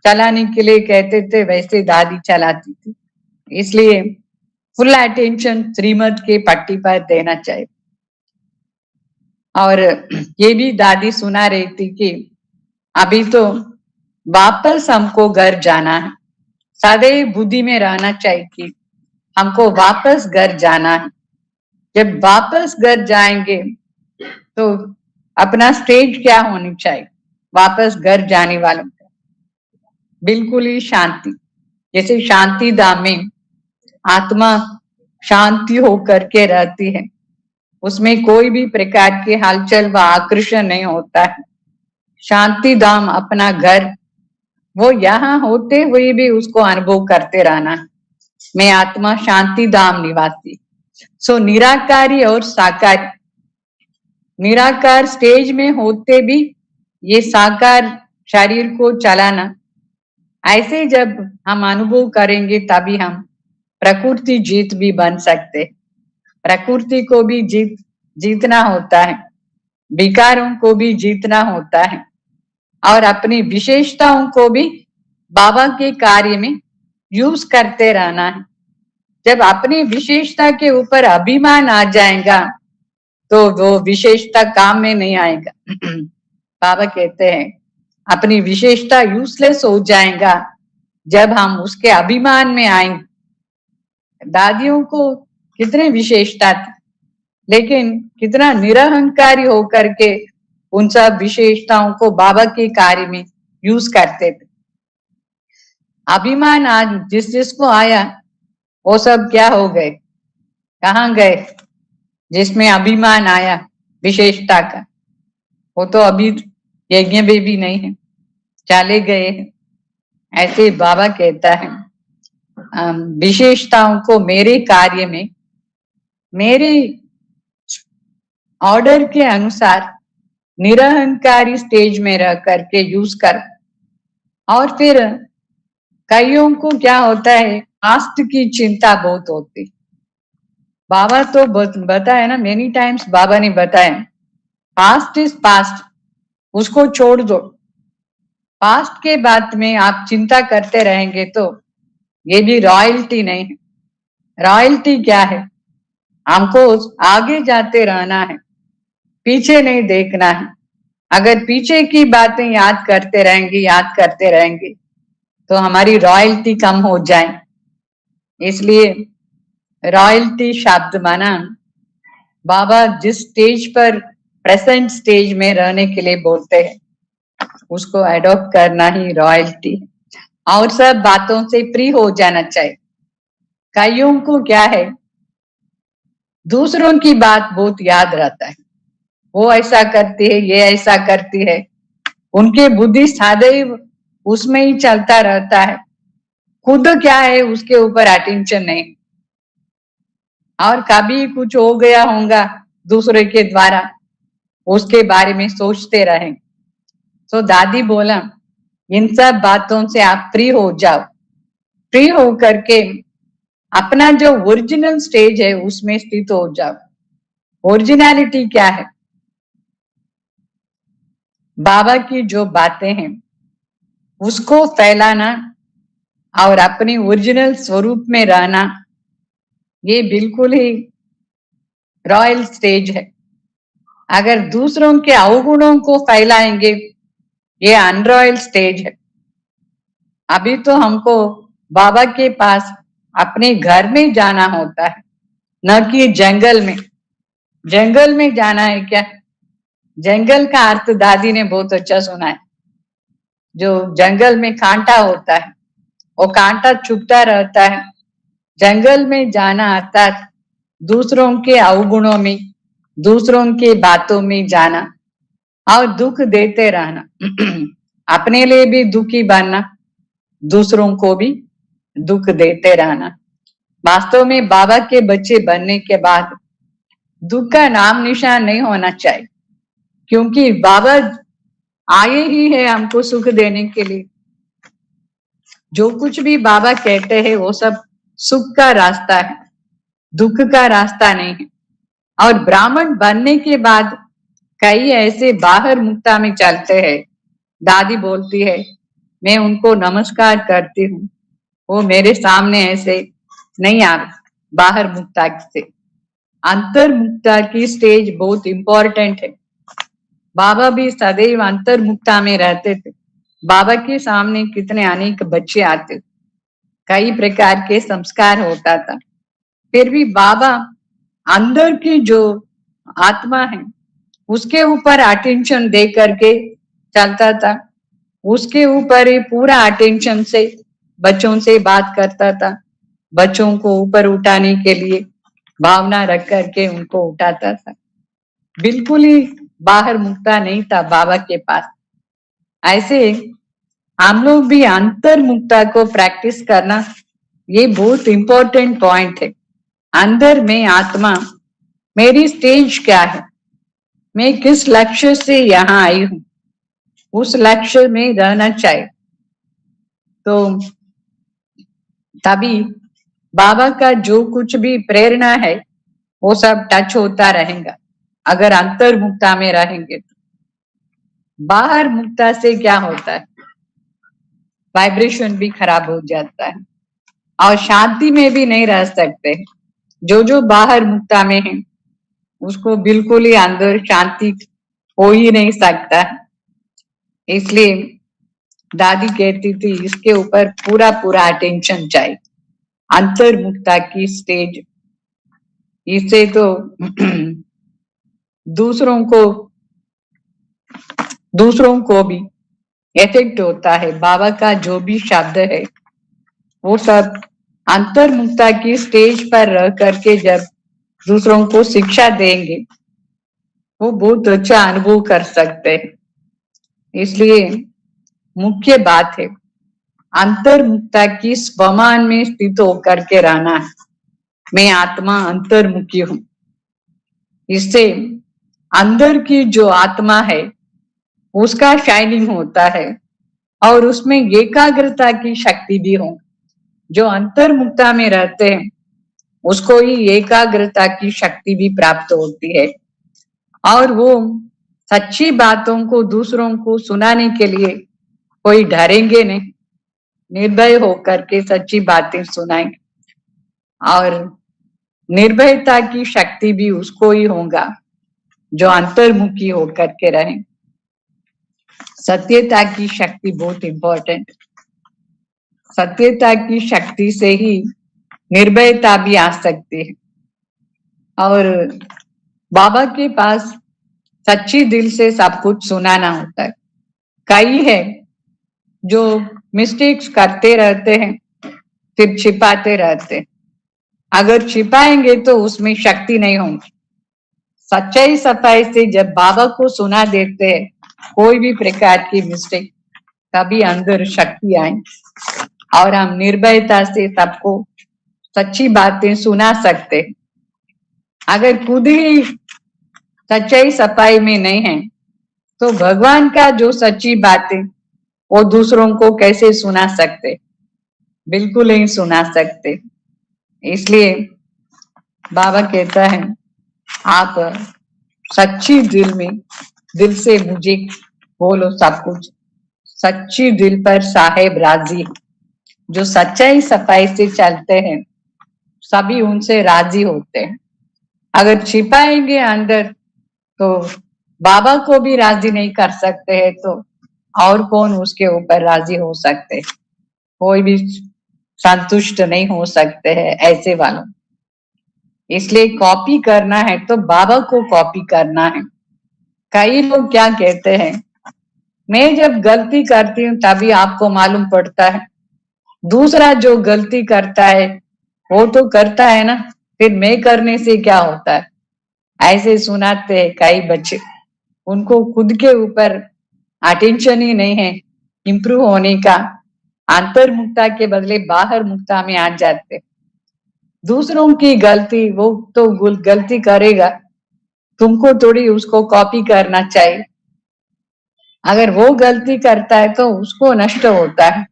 चलाने के लिए कहते थे वैसे दादी चलाती थी, इसलिए फुल अटेंशन श्रीमत के पट्टी पर देना चाहिए। और ये भी दादी सुना रही थी कि अभी तो वापस हमको घर जाना है, सदैव बुद्धि में रहना चाहिए कि हमको वापस घर जाना है। जब वापस घर जाएंगे तो अपना स्टेज क्या होनी चाहिए वापस घर जाने वालों का? बिल्कुल ही शांति। जैसे शांति धाम में आत्मा शांति होकर के रहती है, उसमें कोई भी प्रकार की हलचल व आकर्षण नहीं होता है। शांति धाम अपना घर, वो यहाँ होते हुए भी उसको अनुभव करते रहना। मैं आत्मा शांति धाम निवासी। सो निराकारी और साकारी, निराकार स्टेज में होते भी ये साकार शरीर को चलाना, ऐसे जब हम अनुभव करेंगे तभी हम प्रकृति जीत भी बन सकते। प्रकृति को भी जीतना होता है, विकारों को भी जीतना होता है, और अपनी विशेषताओं को भी बाबा के कार्य में यूज करते रहना है। जब अपनी विशेषता के ऊपर अभिमान आ जाएगा तो वो विशेषता काम में नहीं आएगा। बाबा कहते हैं अपनी विशेषता यूजलेस हो जाएगा जब हम उसके अभिमान में आएंगे। दादियों को कितने विशेषता थी, लेकिन कितना निरहंकारी होकर के उन सब विशेषताओं को बाबा के कार्य में यूज करते थे। अभिमान आज जिस जिसको आया वो सब क्या हो गए, कहाँ गए? जिसमें अभिमान आया विशेषता का, वो तो अभी यज्ञ में भी नहीं है, चले गए। ऐसे बाबा कहता है विशेषताओं को मेरे कार्य में, मेरे ऑर्डर के अनुसार निरहंकारी स्टेज में रह करके यूज कर। और फिर कईयों को क्या होता है, पास्ट की चिंता बहुत होती। बाबा तो बताया ना, मेनी टाइम्स बाबा ने बताया पास्ट इज पास्ट, उसको छोड़ दो। पास्ट के बात में आप चिंता करते रहेंगे तो ये भी रॉयल्टी नहीं है। रॉयल्टी क्या है? हमको आगे जाते रहना है, पीछे नहीं देखना है। अगर पीछे की बातें याद करते रहेंगे तो हमारी रॉयल्टी कम हो जाए। इसलिए रॉयल्टी शब्द माना बाबा जिस स्टेज पर प्रेजेंट स्टेज में रहने के लिए बोलते हैं उसको अडॉप्ट करना ही रॉयल्टी है। और सब बातों से फ्री हो जाना चाहिए। कईयों को क्या है, दूसरों की बात बहुत याद रहता है, वो ऐसा करती है, ये ऐसा करती है, उनके बुद्धि सदैव उसमें ही चलता रहता है। खुद क्या है उसके ऊपर अटेंशन नहीं, और कभी कुछ हो गया होगा दूसरे के द्वारा उसके बारे में सोचते रहे। तो दादी बोला इन सब बातों से आप फ्री हो जाओ। फ्री हो करके अपना जो ओरिजिनल स्टेज है उसमें स्थित हो जाओ। ओरिजिनलिटी क्या है? बाबा की जो बातें हैं उसको फैलाना और अपनी ओरिजिनल स्वरूप में रहना, ये बिल्कुल ही रॉयल स्टेज है। अगर दूसरों के अवगुणों को फैलाएंगे ये अनरॉयल स्टेज है। अभी तो हमको बाबा के पास अपने घर में जाना होता है, न कि जंगल में। जंगल में जाना है क्या? जंगल का अर्थ दादी ने बहुत अच्छा सुना है। जो जंगल में कांटा होता है वो कांटा चुभता रहता है। जंगल में जाना अर्थात दूसरों के अवगुणों में, दूसरों के बातों में जाना और दुख देते रहना। अपने लिए भी दुखी बनना, दूसरों को भी दुख देते रहना। वास्तव में बाबा के बच्चे बनने के बाद दुख का नाम निशान नहीं होना चाहिए, क्योंकि बाबा आए ही है हमको सुख देने के लिए। जो कुछ भी बाबा कहते हैं वो सब सुख का रास्ता है, दुख का रास्ता नहीं है। और ब्राह्मण बनने के बाद कई ऐसे बाहर मुक्ता में चलते हैं। दादी बोलती है, मैं उनको नमस्कार करती हूँ, वो मेरे सामने ऐसे नहीं आ बाहर मुक्ता से। अंतर मुक्ता की स्टेज बहुत इंपॉर्टेंट है। बाबा भी सदैव अंतर मुक्ता में रहते थे। बाबा के सामने कितने अनेक बच्चे आते, कई प्रकार के संस्कार होता था, फिर भी बाबा अंदर की जो आत्मा है उसके ऊपर अटेंशन दे करके चलता था। उसके ऊपर ही पूरा अटेंशन से बच्चों से बात करता था। बच्चों को ऊपर उठाने के लिए भावना रख करके उनको उठाता था। बिल्कुल ही बाहर मुक्ता नहीं था बाबा के पास। ऐसे हम लोग भी अंतर मुक्ता को प्रैक्टिस करना, ये बहुत इंपॉर्टेंट पॉइंट है। अंदर में आत्मा, मेरी स्टेज क्या है, मैं किस लक्ष्य से यहाँ आई हूं, उस लक्ष्य में रहना चाहिए। तो तभी बाबा का जो कुछ भी प्रेरणा है वो सब टच होता रहेगा, अगर अंतर मुक्ता में रहेंगे तो। बाहर मुक्ता से क्या होता है, वाइब्रेशन भी खराब हो जाता है और शांति में भी नहीं रह सकते। जो बाहर मुक्ता में है उसको बिल्कुल ही अंदर शांति हो ही नहीं सकता। इसलिए दादी कहती थी, इसके ऊपर पूरा पूरा अटेंशन चाहिए, अंतर मुक्ता की स्टेज। इससे तो दूसरों को भी इफेक्ट होता है। बाबा का जो भी शब्द है वो सब अंतर मुक्ता की स्टेज पर रह करके जब दूसरों को शिक्षा देंगे वो बहुत अच्छा अनुभव कर सकते हैं। इसलिए मुख्य बात है अंतर मुक्ता की स्वमान में स्थित होकर के रहना है। मैं आत्मा अंतर्मुखी हूं। इससे अंदर की जो आत्मा है उसका शाइनिंग होता है और उसमें एकाग्रता की शक्ति भी हो। जो अंतर्मुक्ता में रहते हैं उसको ही एकाग्रता की शक्ति भी प्राप्त होती है और वो सच्ची बातों को दूसरों को सुनाने के लिए कोई डरेंगे नहीं, निर्भय होकर के सच्ची बातें सुनाएंगे। और निर्भयता की शक्ति भी उसको ही होगा जो अंतर्मुखी होकर के रहे। सत्यता की शक्ति बहुत इंपॉर्टेंट। सत्यता की शक्ति से ही निर्भयता भी आ सकती है। और बाबा के पास सच्ची दिल से सब कुछ सुनाना होता है। कई है जो मिस्टेक्स करते रहते हैं फिर छिपाते रहते हैं। अगर छिपाएंगे तो उसमें शक्ति नहीं होगी। सच्चाई सफाई से जब बाबा को सुना देते हैं कोई भी प्रकार की मिस्टेक, तभी अंदर शक्ति आएगी और हम निर्भयता से सबको सच्ची बातें सुना सकते। अगर खुद ही सच्चाई सफाई में नहीं है तो भगवान का जो सच्ची बातें वो दूसरों को कैसे सुना सकते, बिल्कुल नहीं सुना सकते। इसलिए बाबा कहता है, आप सच्ची दिल से मुझे बोलो सब कुछ। सच्ची दिल पर साहेब राजी। जो सच्चाई सफाई से चलते हैं सभी उनसे राजी होते हैं। अगर छिपाएंगे अंदर तो बाबा को भी राजी नहीं कर सकते हैं, तो और कौन उसके ऊपर राजी हो सकते, कोई भी संतुष्ट नहीं हो सकते हैं ऐसे वालों। इसलिए कॉपी करना है तो बाबा को कॉपी करना है। कई लोग क्या कहते हैं, मैं जब गलती करती हूँ तभी आपको मालूम पड़ता है, दूसरा जो गलती करता है वो तो करता है ना, फिर मैं करने से क्या होता है, ऐसे सुनाते हैं कई बच्चे। उनको खुद के ऊपर अटेंशन ही नहीं है इम्प्रूव होने का। अंतर्मुक्ता के बदले बाहर मुक्ता में आ जाते। दूसरों की गलती, वो तो गलती करेगा, तुमको थोड़ी उसको कॉपी करना चाहिए। अगर वो गलती करता है तो उसको नष्ट होता है,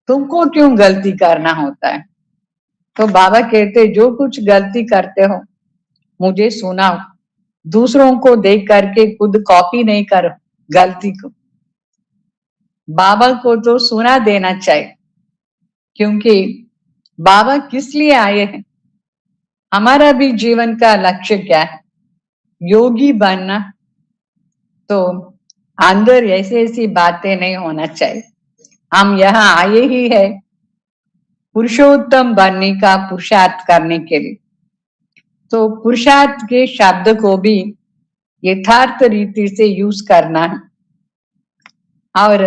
तुमको क्यों गलती करना होता है। तो बाबा कहते जो कुछ गलती करते हो मुझे सुनाओ, दूसरों को देख करके खुद कॉपी नहीं करो गलती को। बाबा को तो सुना देना चाहिए, क्योंकि बाबा किस लिए आए हैं, हमारा भी जीवन का लक्ष्य क्या है, योगी बनना। तो अंदर ऐसी ऐसी बातें नहीं होना चाहिए। हम यहाँ आए ही है पुरुषोत्तम बनने का पुरुषार्थ करने के लिए। तो पुरुषार्थ के शब्द को भी यथार्थ रीति से यूज करना है, और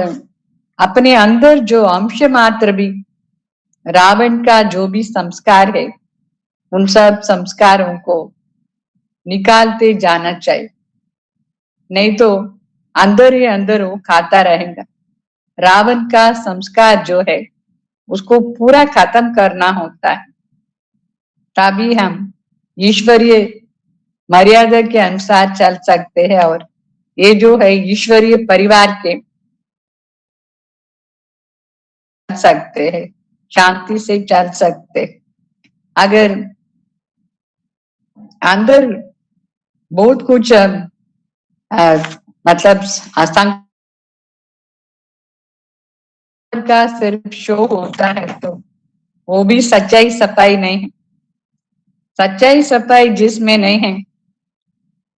अपने अंदर जो अंश मात्र भी रावण का जो भी संस्कार है उन सब संस्कारों को निकालते जाना चाहिए, नहीं तो अंदर ही अंदर वो खाता रहेगा। रावण का संस्कार जो है उसको पूरा खत्म करना होता है, तभी हम ईश्वरीय मर्यादा के अनुसार चल सकते हैं, और ये जो है ईश्वरीय परिवार के सकते हैं, शांति से चल सकते। अगर अंदर बहुत कुछ मतलब असंग का सिर्फ शो होता है तो वो भी सच्चाई सफाई नहीं है। सच्चाई सफाई जिसमें नहीं है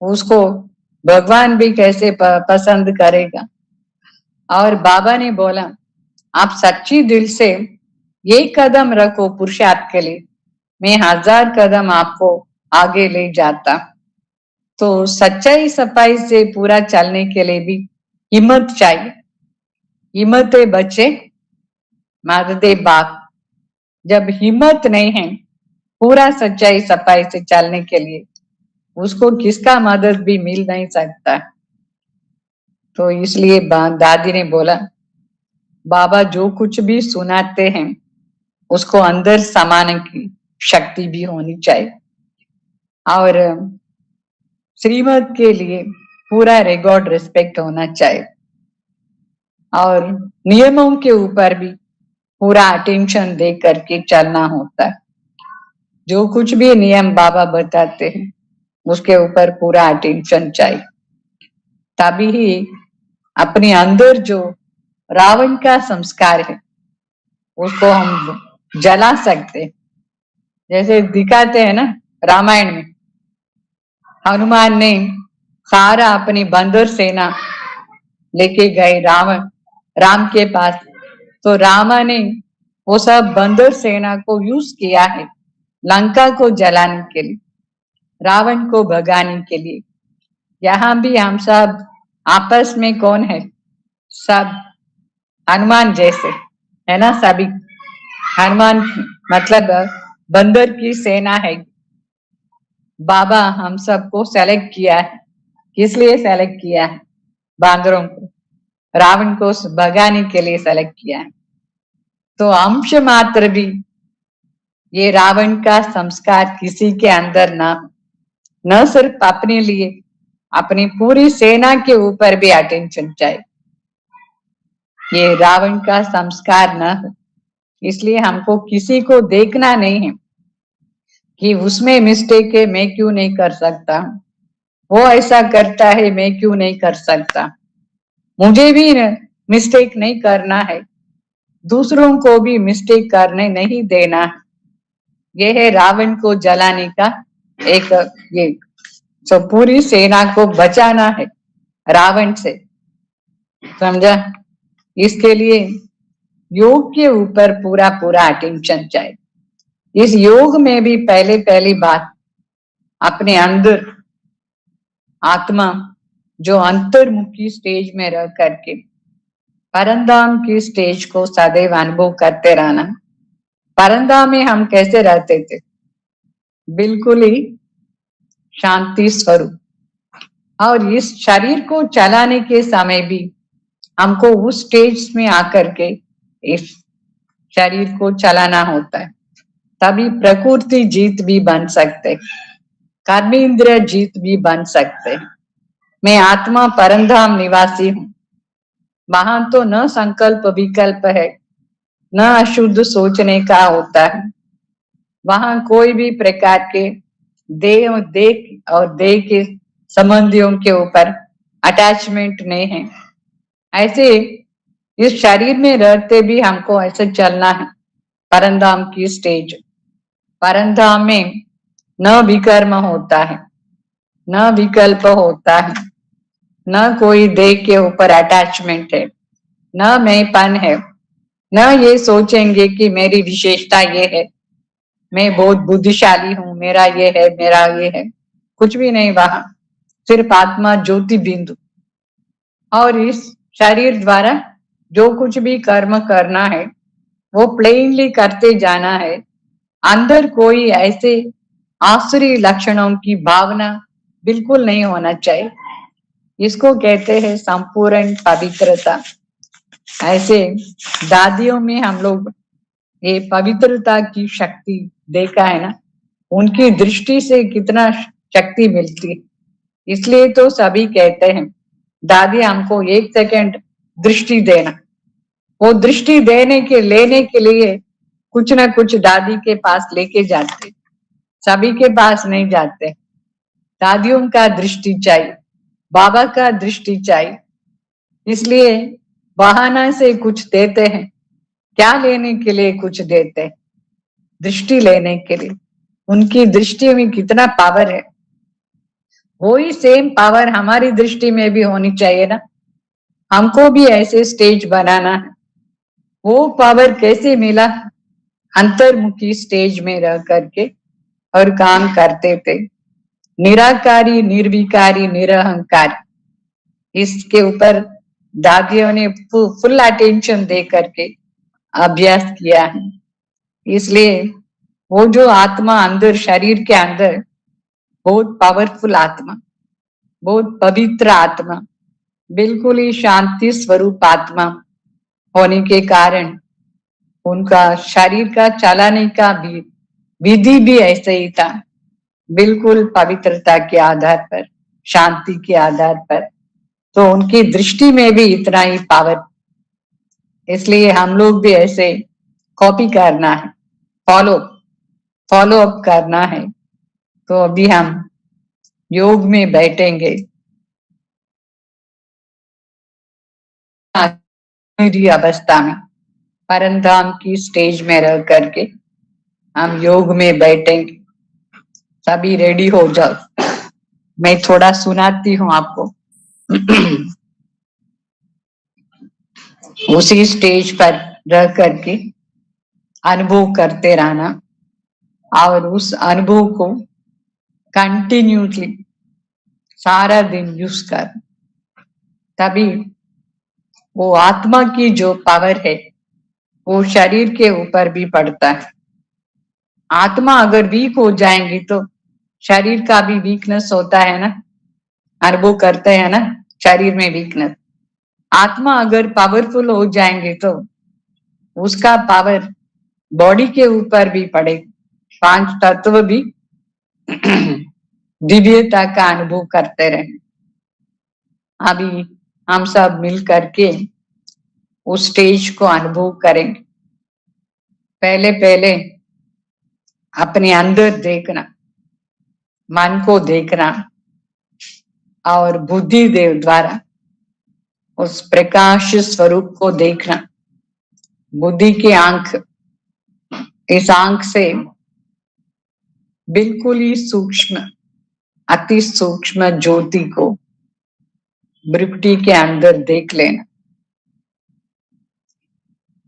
उसको भगवान भी कैसे पसंद करेगा। और बाबा ने बोला आप सच्ची दिल से एक कदम रखो पुरुषार्थ के लिए, मैं 1000 कदम आपको आगे ले जाता। तो सच्चाई सफाई से पूरा चलने के लिए भी हिम्मत चाहिए। हिम्मत है बच्चे, मादे बाप। जब हिम्मत नहीं है पूरा सच्चाई सफाई से चलने के लिए, उसको किसका मदद भी मिल नहीं सकता। तो इसलिए दादी ने बोला बाबा जो कुछ भी सुनाते हैं उसको अंदर समाने की शक्ति भी होनी चाहिए, और श्रीमत के लिए पूरा रिकॉर्ड रिस्पेक्ट होना चाहिए, और नियमों के ऊपर भी पूरा अटेंशन दे करके चलना होता है। जो कुछ भी नियम बाबा बताते हैं उसके ऊपर पूरा अटेंशन चाहिए, तभी ही अपने अंदर जो रावण का संस्कार है उसको हम जला सकते। जैसे दिखाते हैं ना रामायण में, हनुमान ने सारा अपनी बंदर सेना लेके गए राम के पास, तो रामा ने वो सब बंदर सेना को यूज किया है लंका को जलाने के लिए, रावण को भगाने के लिए। यहाँ भी हम सब आपस में कौन है, सब हनुमान जैसे है ना। सभी हनुमान मतलब बंदर की सेना है। बाबा हम सबको सेलेक्ट किया है, किस लिए सेलेक्ट किया है, बांदरों को, रावण को भगाने के लिए सेलेक्ट किया है। तो अंश मात्र भी ये रावण का संस्कार किसी के अंदर न सिर्फ अपने लिए, अपनी पूरी सेना के ऊपर भी अटेंशन चाहिए, ये रावण का संस्कार न हो। इसलिए हमको किसी को देखना नहीं है कि उसमें मिस्टेक है मैं क्यों नहीं कर सकता, वो ऐसा करता है मैं क्यों नहीं कर सकता। मुझे भी मिस्टेक नहीं करना है, दूसरों को भी मिस्टेक करने नहीं देना। ये है रावण को जलाने का एक ये, तो पूरी सेना को बचाना है रावण से, समझा। इसके लिए योग के ऊपर पूरा पूरा अटेंशन चाहिए। इस योग में भी पहली बात अपने अंदर आत्मा जो अंतर्मुखी स्टेज में रह करके परंधाम की स्टेज को सदैव अनुभव करते रहना। परंधाम में हम कैसे रहते थे, बिल्कुल ही शांति स्वरूप, और इस शरीर को चलाने के समय भी हमको उस स्टेज में आकर के इस शरीर को चलाना होता है, तभी प्रकृति जीत भी बन सकते, कर्मेंद्रिय जीत भी बन सकते। मैं आत्मा परंधाम निवासी हूं, वहां तो न संकल्प विकल्प है, न अशुद्ध सोचने का होता है, वहां कोई भी प्रकार के देह और देह के संबंधियों के ऊपर अटैचमेंट नहीं है। ऐसे इस शरीर में रहते भी हमको ऐसे चलना है। परंधाम की स्टेज, परंधाम में न विकर्म होता है, न विकल्प होता है, न कोई देह के ऊपर अटैचमेंट है, न मैंपन है, न ये सोचेंगे कि मेरी विशेषता ये है, मैं बहुत बुद्धिशाली हूं, मेरा ये है, मेरा ये है, कुछ भी नहीं वहां। सिर्फ आत्मा ज्योति बिंदु, और इस शरीर द्वारा जो कुछ भी कर्म करना है वो प्लेनली करते जाना है। अंदर कोई ऐसे आसुरी लक्षणों की भावना बिल्कुल नहीं होना चाहिए। इसको कहते हैं संपूर्ण पवित्रता। ऐसे दादियों में हम लोग ये पवित्रता की शक्ति देखा है ना, उनकी दृष्टि से कितना शक्ति मिलती है। इसलिए तो सभी कहते हैं दादी हमको 1 सेकंड दृष्टि देना। वो दृष्टि लेने के लिए कुछ ना कुछ दादी के पास लेके जाते, सभी के पास नहीं जाते। दादियों का दृष्टि चाहिए, बाबा का दृष्टि चाहिए, इसलिए बहाना से कुछ देते हैं। क्या लेने के लिए कुछ देते हैं? दृष्टि लेने के लिए। उनकी दृष्टि में कितना पावर है, वही सेम पावर हमारी दृष्टि में भी होनी चाहिए ना। हमको भी ऐसे स्टेज बनाना है। वो पावर कैसे मिला? अंतर्मुखी स्टेज में रह करके और काम करते थे। निराकारी, निर्विकारी, निरहंकारी, इसके ऊपर दादियों ने फुल अटेंशन दे करके अभ्यास किया है। इसलिए वो जो आत्मा अंदर, शरीर के अंदर बहुत पावरफुल आत्मा, बहुत पवित्र आत्मा, बिल्कुल ही शांति स्वरूप आत्मा होने के कारण उनका शरीर का चलाने का भी विधि भी ऐसे ही था, बिल्कुल पवित्रता के आधार पर, शांति के आधार पर। तो उनकी दृष्टि में भी इतना ही पावर। इसलिए हम लोग भी ऐसे कॉपी करना है, फॉलो अप करना है। तो अभी हम योग में बैठेंगे, मेरी अवस्था में परंधाम की स्टेज में रह करके हम योग में बैठेंगे। सभी रेडी हो जाओ, मैं थोड़ा सुनाती हूँ आपको। उसी स्टेज पर रह करके अनुभव करते रहना और उस अनुभव को कंटिन्यूसली सारा दिन यूज कर, तभी वो आत्मा की जो पावर है वो शरीर के ऊपर भी पड़ता है। आत्मा अगर वीक हो जाएंगी तो शरीर का भी वीकनेस होता है ना, अनुभव करते हैं ना शरीर में वीकनेस। आत्मा अगर पावरफुल हो जाएंगे तो उसका पावर बॉडी के ऊपर भी पड़े। 5 तत्व भी दिव्यता का अनुभव करते रहे। अभी हम सब मिल करके उस स्टेज को अनुभव करेंगे। पहले अपने अंदर देखना, मन को देखना और बुद्धि देव द्वारा उस प्रकाश स्वरूप को देखना। बुद्धि की आंख, इस आंख से बिल्कुल ही सूक्ष्म, अति सूक्ष्म ज्योति को भ्रुकुटी के अंदर देख लेना।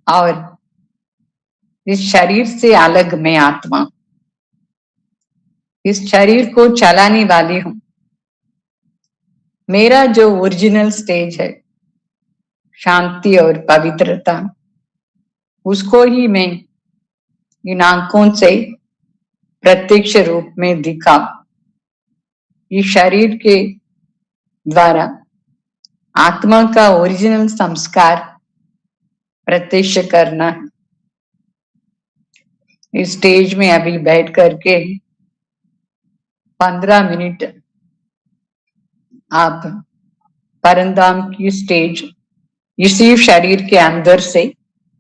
और इस शरीर से अलग मैं आत्मा, इस शरीर को चलाने वाली हूं। मेरा जो ओरिजिनल स्टेज है शांति और पवित्रता, उसको ही मैं इन आंखों से प्रत्यक्ष रूप में दिखा। इस शरीर के द्वारा आत्मा का ओरिजिनल संस्कार प्रत्यक्ष करना है। इस स्टेज में अभी बैठ करके 15 मिनट आप परंधाम की स्टेज इसी शरीर के अंदर से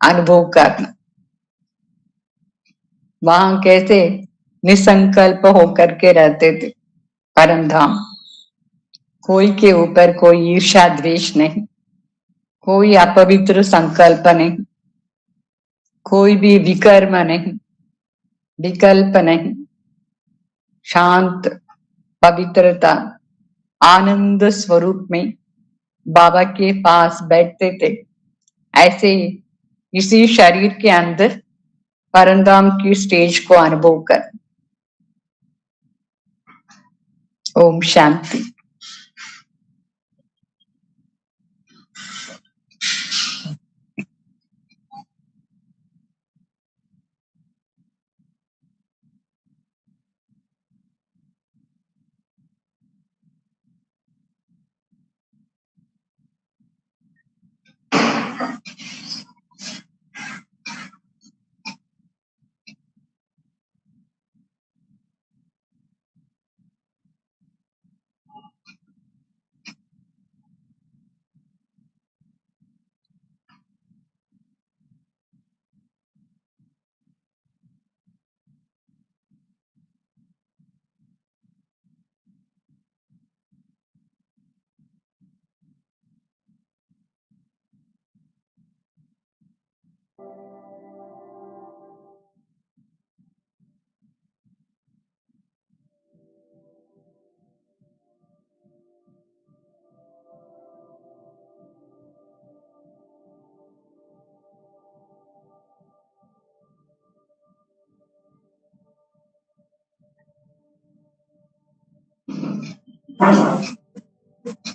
अनुभव करना। वहां कैसे निसंकल्प होकर के रहते थे। परम धाम, कोई के ऊपर कोई ईर्ष्या द्वेष नहीं, कोई अपवित्र संकल्प नहीं, कोई भी विकर्म नहीं, विकल्प नहीं, शांत पवित्रता आनंद स्वरूप में बाबा के पास बैठते थे। ऐसे इसी शरीर के अंदर परमधाम की स्टेज को अनुभव कर। ओम शांति।